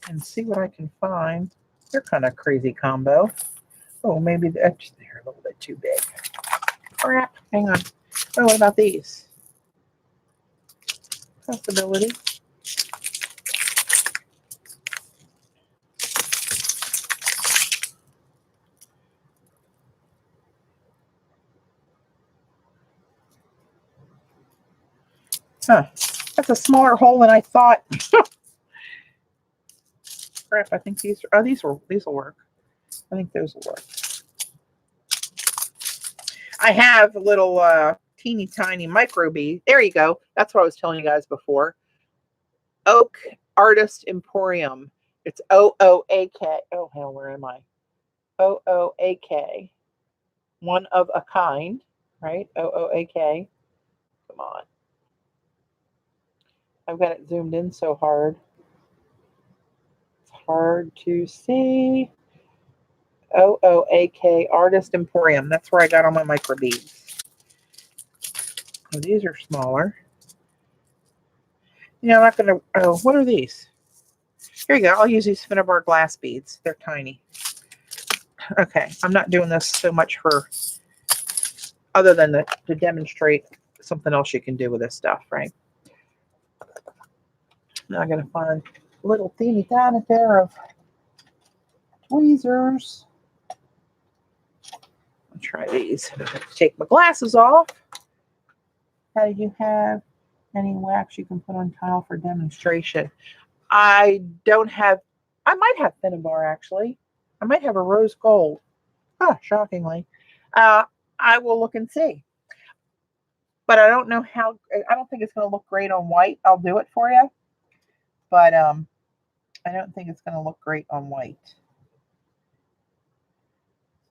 And see what I can find. They're kind of crazy combo. Oh, maybe they're a little bit too big. Crap. Hang on. Oh, what about these? Possibility. Huh. That's a smaller hole than I thought. Crap. I think these will work. I think those will work. I have a little teeny tiny micro bead. There you go. That's what I was telling you guys before. Oak Artist Emporium. It's OOAK. Oh hell, where am I? OOAK. One of a kind, right? OOAK. Come on. I've got it zoomed in so hard. It's hard to see. OOAK Artist Emporium. That's where I got all my micro beads. Oh, these are smaller. You know, I'm not going to. Oh, what are these? Here you go. I'll use these Finnebar glass beads. They're tiny. Okay, I'm not doing this so much for other than to demonstrate something else you can do with this stuff, right? Now I'm going to find a little teeny tiny pair of tweezers. I'll try these. Take my glasses off. How do you have any wax you can put on tile for demonstration? I don't have, I might have Finnebar actually. I might have a rose gold. Shockingly. I will look and see. But I don't know how, I don't think it's going to look great on white. I'll do it for you. But I don't think it's going to look great on white.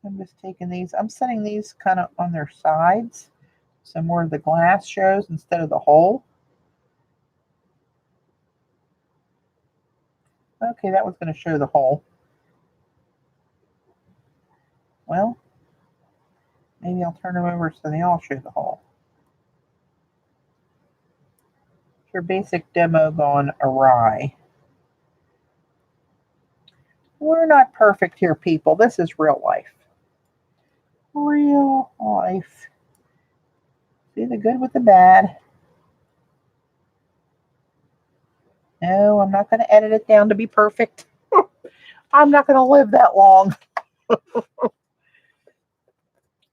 I'm just taking these, I'm setting these kind of on their sides. So more of the glass shows instead of the hole. Okay, that was going to show the hole. Well, maybe I'll turn them over so they all show the hole. Your basic demo gone awry. We're not perfect here, people. This is real life. Real life. See the good with the bad. No, I'm not going to edit it down to be perfect. I'm not going to live that long.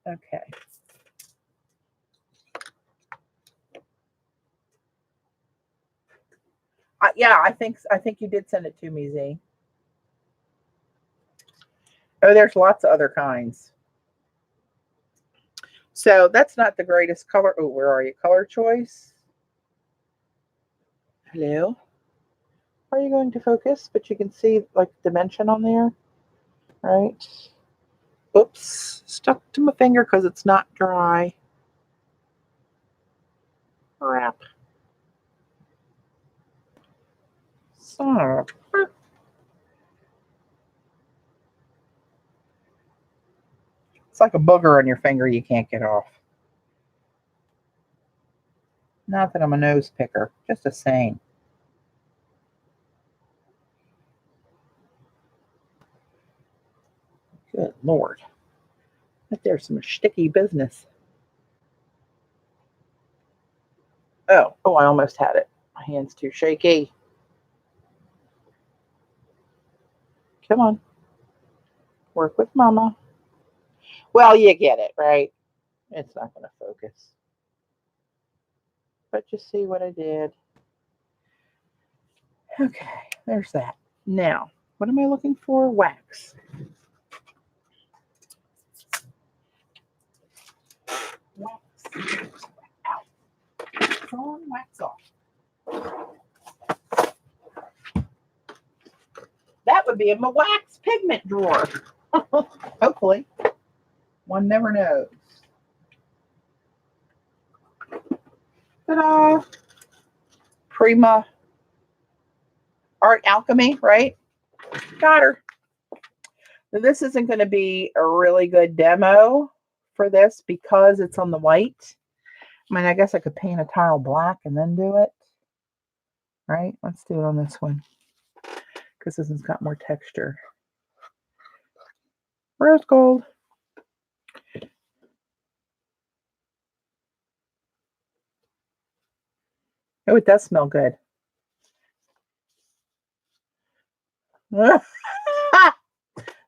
Okay. Yeah, I think you did send it to me, Z. Oh, there's lots of other kinds. So that's not the greatest color. Oh, where are you? Color choice. Hello. Are you going to focus? But you can see like dimension on there, right? Oops, stuck to my finger because it's not dry. Crap. So. It's like a booger on your finger you can't get off. Not that I'm a nose picker, just a saying. Good Lord. But there's some sticky business. Oh, I almost had it. My hand's too shaky. Come on. Work with Mama. Well, you get it, right? It's not going to focus. But you see what I did. Okay, there's that. Now, what am I looking for? Wax. Ow. Wax on, wax off. That would be in my wax pigment drawer. Hopefully. One never knows. Ta-da! Prima Art Alchemy, right? Got her. Now, this isn't going to be a really good demo for this because it's on the white. I mean, I guess I could paint a tile black and then do it. Right? Let's do it on this one because this has got more texture. Rose gold. Oh, it does smell good.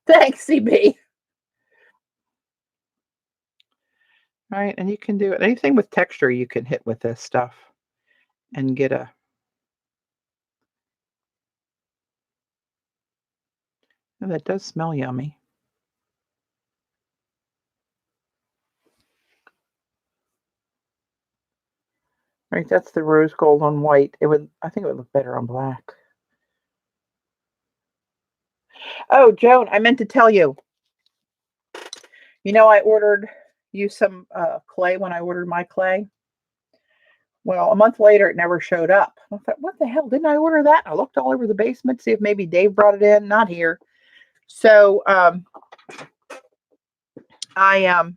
Thanks, CB. All right, and you can do it. Anything with texture you can hit with this stuff and get a... Oh, that does smell yummy. Right, that's the rose gold on white. I think it would look better on black. Oh, Joan, I meant to tell you. You know, I ordered you some clay when I ordered my clay. Well, a month later, it never showed up. I thought, what the hell? Didn't I order that? I looked all over the basement to see if maybe Dave brought it in. Not here. So I'm gonna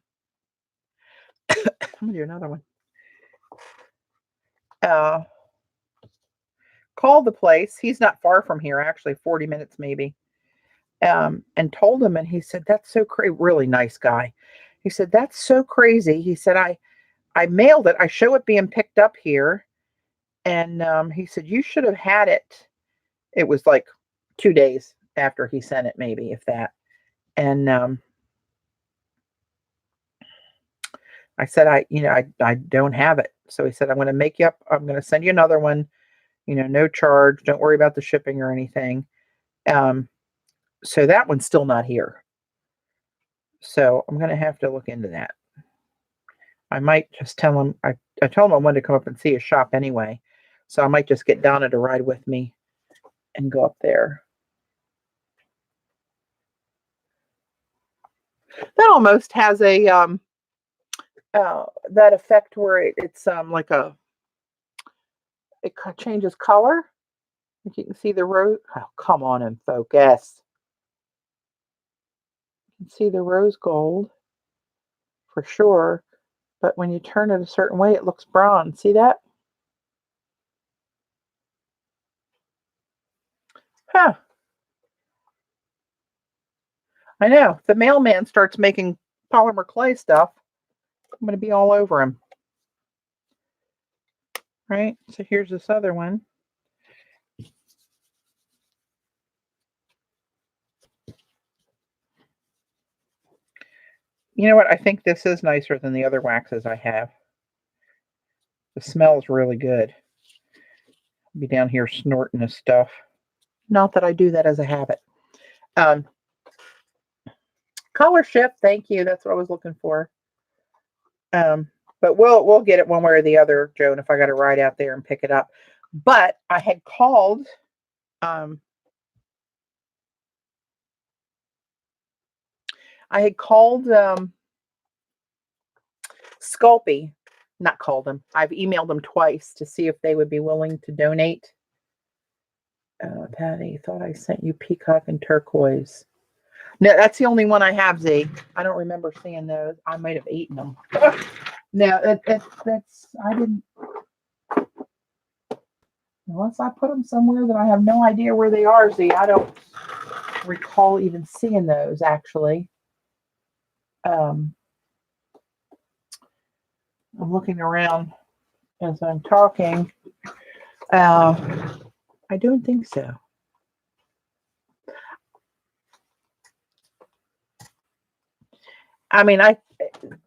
do another one. Called the place. He's not far from here, actually, 40 minutes maybe. And told him, and he said, that's so crazy. Really nice guy. He said, that's so crazy. He said, I mailed it. I show it being picked up here. And he said, you should have had it. It was like 2 days after he sent it, maybe, if that. And I said, I don't have it. So he said, I'm going to make you up. I'm going to send you another one. No charge. Don't worry about the shipping or anything. So that one's still not here. So I'm going to have to look into that. I might just tell him, I told him I wanted to come up and see his shop anyway. So I might just get Donna to ride with me and go up there. That almost has a, that effect where it's like it changes color. Like you can see the rose. Oh, come on and focus. You can see the rose gold for sure. But when you turn it a certain way, it looks bronze. See that? Huh. I know. If the mailman starts making polymer clay stuff, I'm going to be all over him. Right? So here's this other one. You know what? I think this is nicer than the other waxes I have. The smell is really good. I'll be down here snorting this stuff. Not that I do that as a habit. Color shift, thank you. That's what I was looking for. But we'll get it one way or the other, Joan, if I got to ride out there and pick it up. But I had called Sculpey, not called them. I've emailed them twice to see if they would be willing to donate. Patty, thought I sent you peacock and turquoise. No, that's the only one I have, Z. I don't remember seeing those. I might have eaten them. No, that's, I didn't. Unless I put them somewhere that I have no idea where they are, Z. I don't recall even seeing those, actually. I'm looking around as I'm talking. I don't think so. I mean,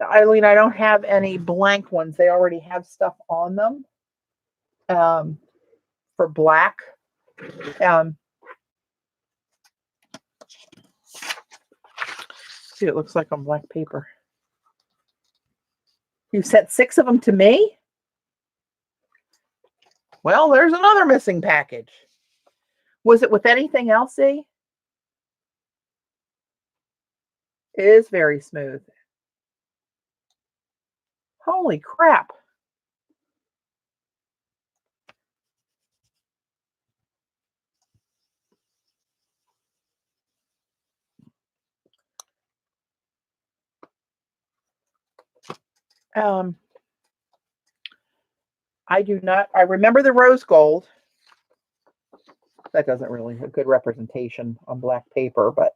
Eileen, I don't have any blank ones. They already have stuff on them for black. See, it looks like on black paper. You sent 6 of them to me? Well, there's another missing package. Was it with anything else, E? It is very smooth. Holy crap. I remember the rose gold. That doesn't really a good representation on black paper, but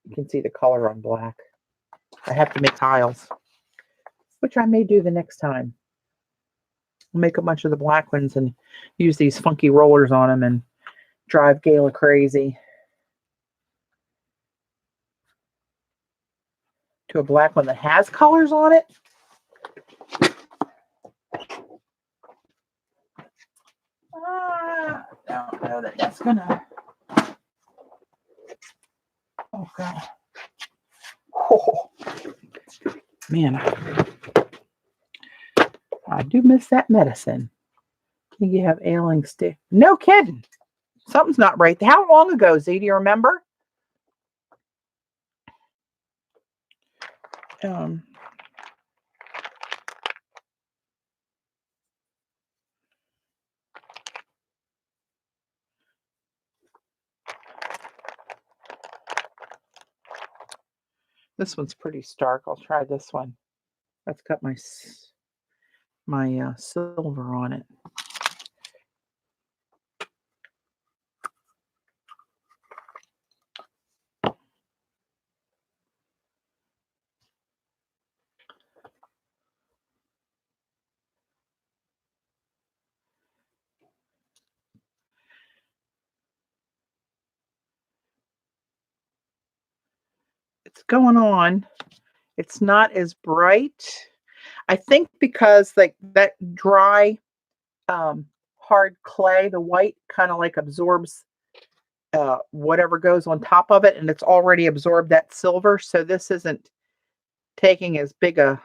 you can see the color on black. I have to make tiles, which I may do the next time. I'll make a bunch of the black ones and use these funky rollers on them and drive Gayla crazy. To a black one that has colors on it. I don't know that that's gonna. Oh god. Oh man, I do miss that medicine. Can you have ailing stick? No kidding. Something's not right. How long ago, Z? Do you remember? This one's pretty stark. I'll try this one. That's got my silver on it. It's going on. It's not as bright. I think because like that dry, hard clay, the white kind of like absorbs whatever goes on top of it, and it's already absorbed that silver. So this isn't taking as big a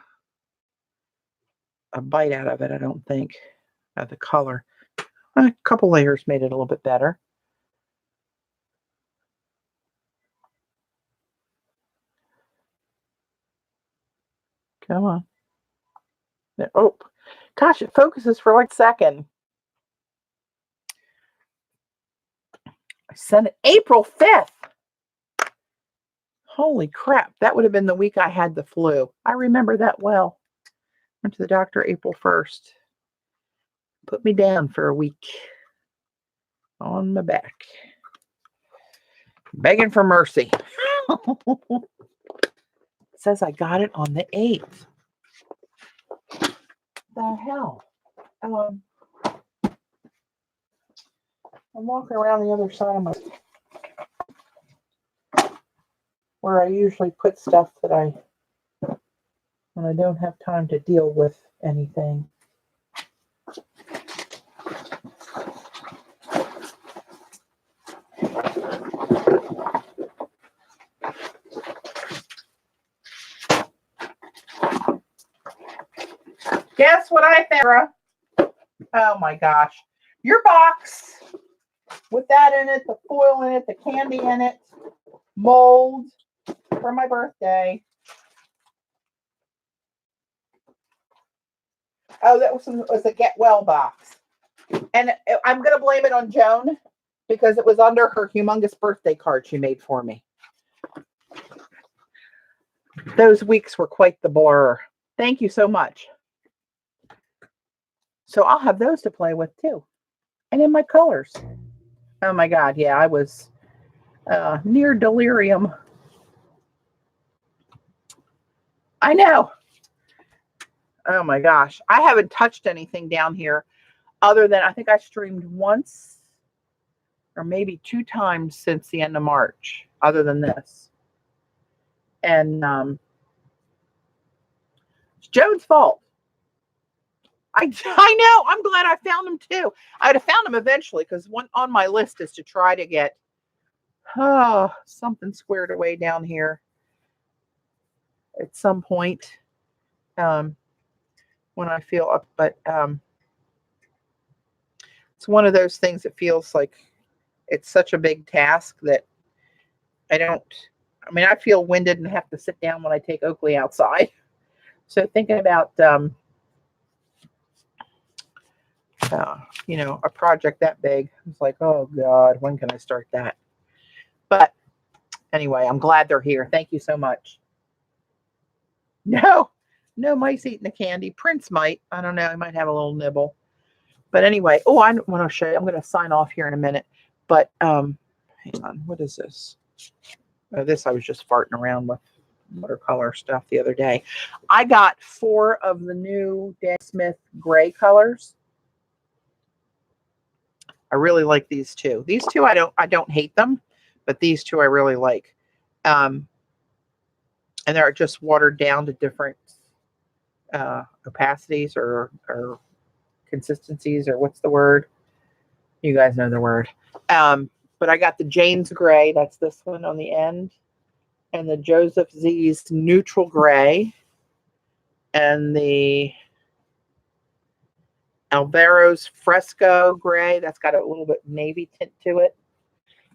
bite out of it, I don't think, of the color. A couple layers made it a little bit better. Come on. Oh, gosh, it focuses for like a second. I sent it April 5th. Holy crap. That would have been the week I had the flu. I remember that well. Went to the doctor April 1st. Put me down for a week on my back. Begging for mercy. It says I got it on the 8th. The hell? I'm walking around the other side of my where I usually put stuff that when I don't have time to deal with anything. Guess what I found, Sarah? Oh my gosh. Your box with that in it, the foil in it, the candy in it, mold for my birthday. Oh, that was a Get Well box. And I'm going to blame it on Joan because it was under her humongous birthday card she made for me. Those weeks were quite the blur. Thank you so much. So I'll have those to play with too. And in my colors. Oh my God. Yeah, I was near delirium. I know. Oh my gosh. I haven't touched anything down here other than I think I streamed once or maybe 2 times since the end of March, other than this. And it's Joan's fault. I know. I'm glad I found them too. I'd have found them eventually because one on my list is to try to get something squared away down here at some point. when I feel up, but it's one of those things that feels like it's such a big task that I mean, I feel winded and have to sit down when I take Oakley outside. So thinking about, a project that big, it's like, oh God, when can I start that? But anyway, I'm glad they're here. Thank you so much. No mice eating the candy. Prince might. I don't know. He might have a little nibble. But anyway, I want to show you. I'm going to sign off here in a minute. But hang on. What is this? Oh, this I was just farting around with watercolor stuff the other day. I got 4 of the new Dan Smith gray colors. I really like these 2. These 2 I don't hate them, but these 2 I really like. And they're just watered down to different opacities or consistencies, or what's the word? You guys know the word. But I got the Jane's gray. That's this one on the end. And the Joseph Z's neutral gray. And the Alvaro's fresco gray. That's got a little bit navy tint to it.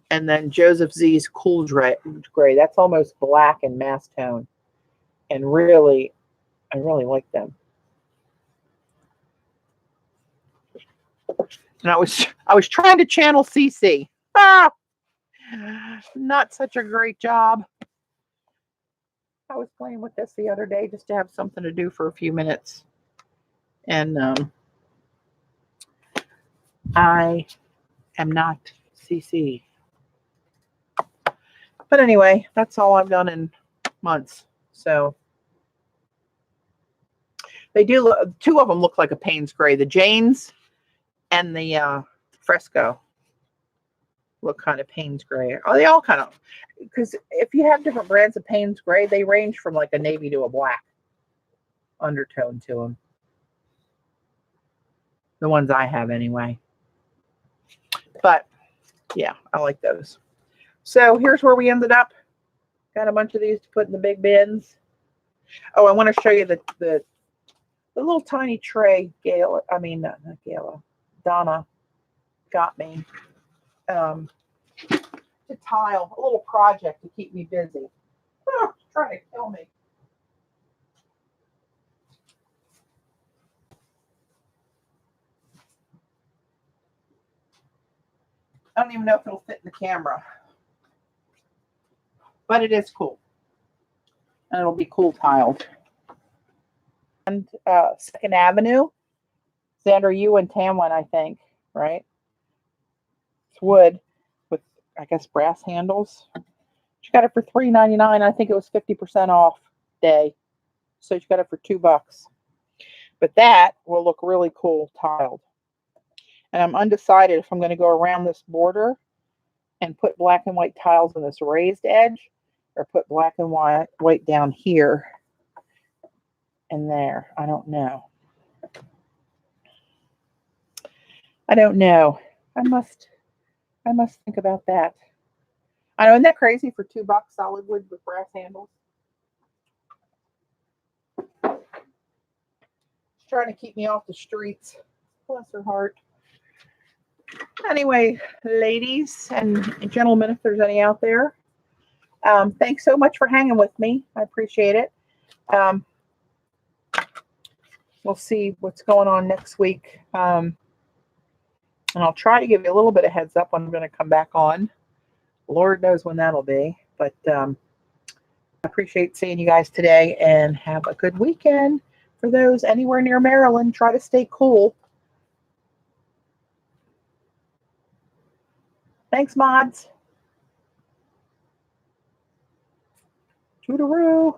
And then Joseph Z's cool gray. That's almost black and mass tone. And really, I really like them. And I was trying to channel CC. Not such a great job. I was playing with this the other day just to have something to do for a few minutes. And I am not CC. But anyway, that's all I've done in months. So they do. 2 of them look like a Payne's gray. The Jane's and the fresco look kind of Payne's gray. Oh, they all kind of, because if you have different brands of Payne's gray, they range from like a navy to a black undertone to them. The ones I have anyway. But yeah, I like those. So here's where we ended up. Got a bunch of these to put in the big bins. Oh, I want to show you the little tiny tray Donna got me to tile, a little project to keep me busy. Oh, it's trying to kill me. I don't even know if it'll fit in the camera, but it is cool. And it'll be cool tiled. And 2nd Avenue, Xander, you and Tamlin, I think, right? It's wood with, I guess, brass handles. She got it for $3.99. I think it was 50% off day. So she got it for $2. But that will look really cool tiled. And I'm undecided if I'm going to go around this border and put black and white tiles on this raised edge, or put black and white down here and there. I don't know. I must think about that. I know, isn't that crazy for $2 solid wood with brass handles? She's trying to keep me off the streets. Bless her heart. Anyway, ladies and gentlemen, if there's any out there, thanks so much for hanging with me. I appreciate it. We'll see what's going on next week. And I'll try to give you a little bit of heads up when I'm going to come back on. Lord knows when that'll be. But I appreciate seeing you guys today, and have a good weekend. For those anywhere near Maryland, try to stay cool. Thanks, mods. Toodaloo.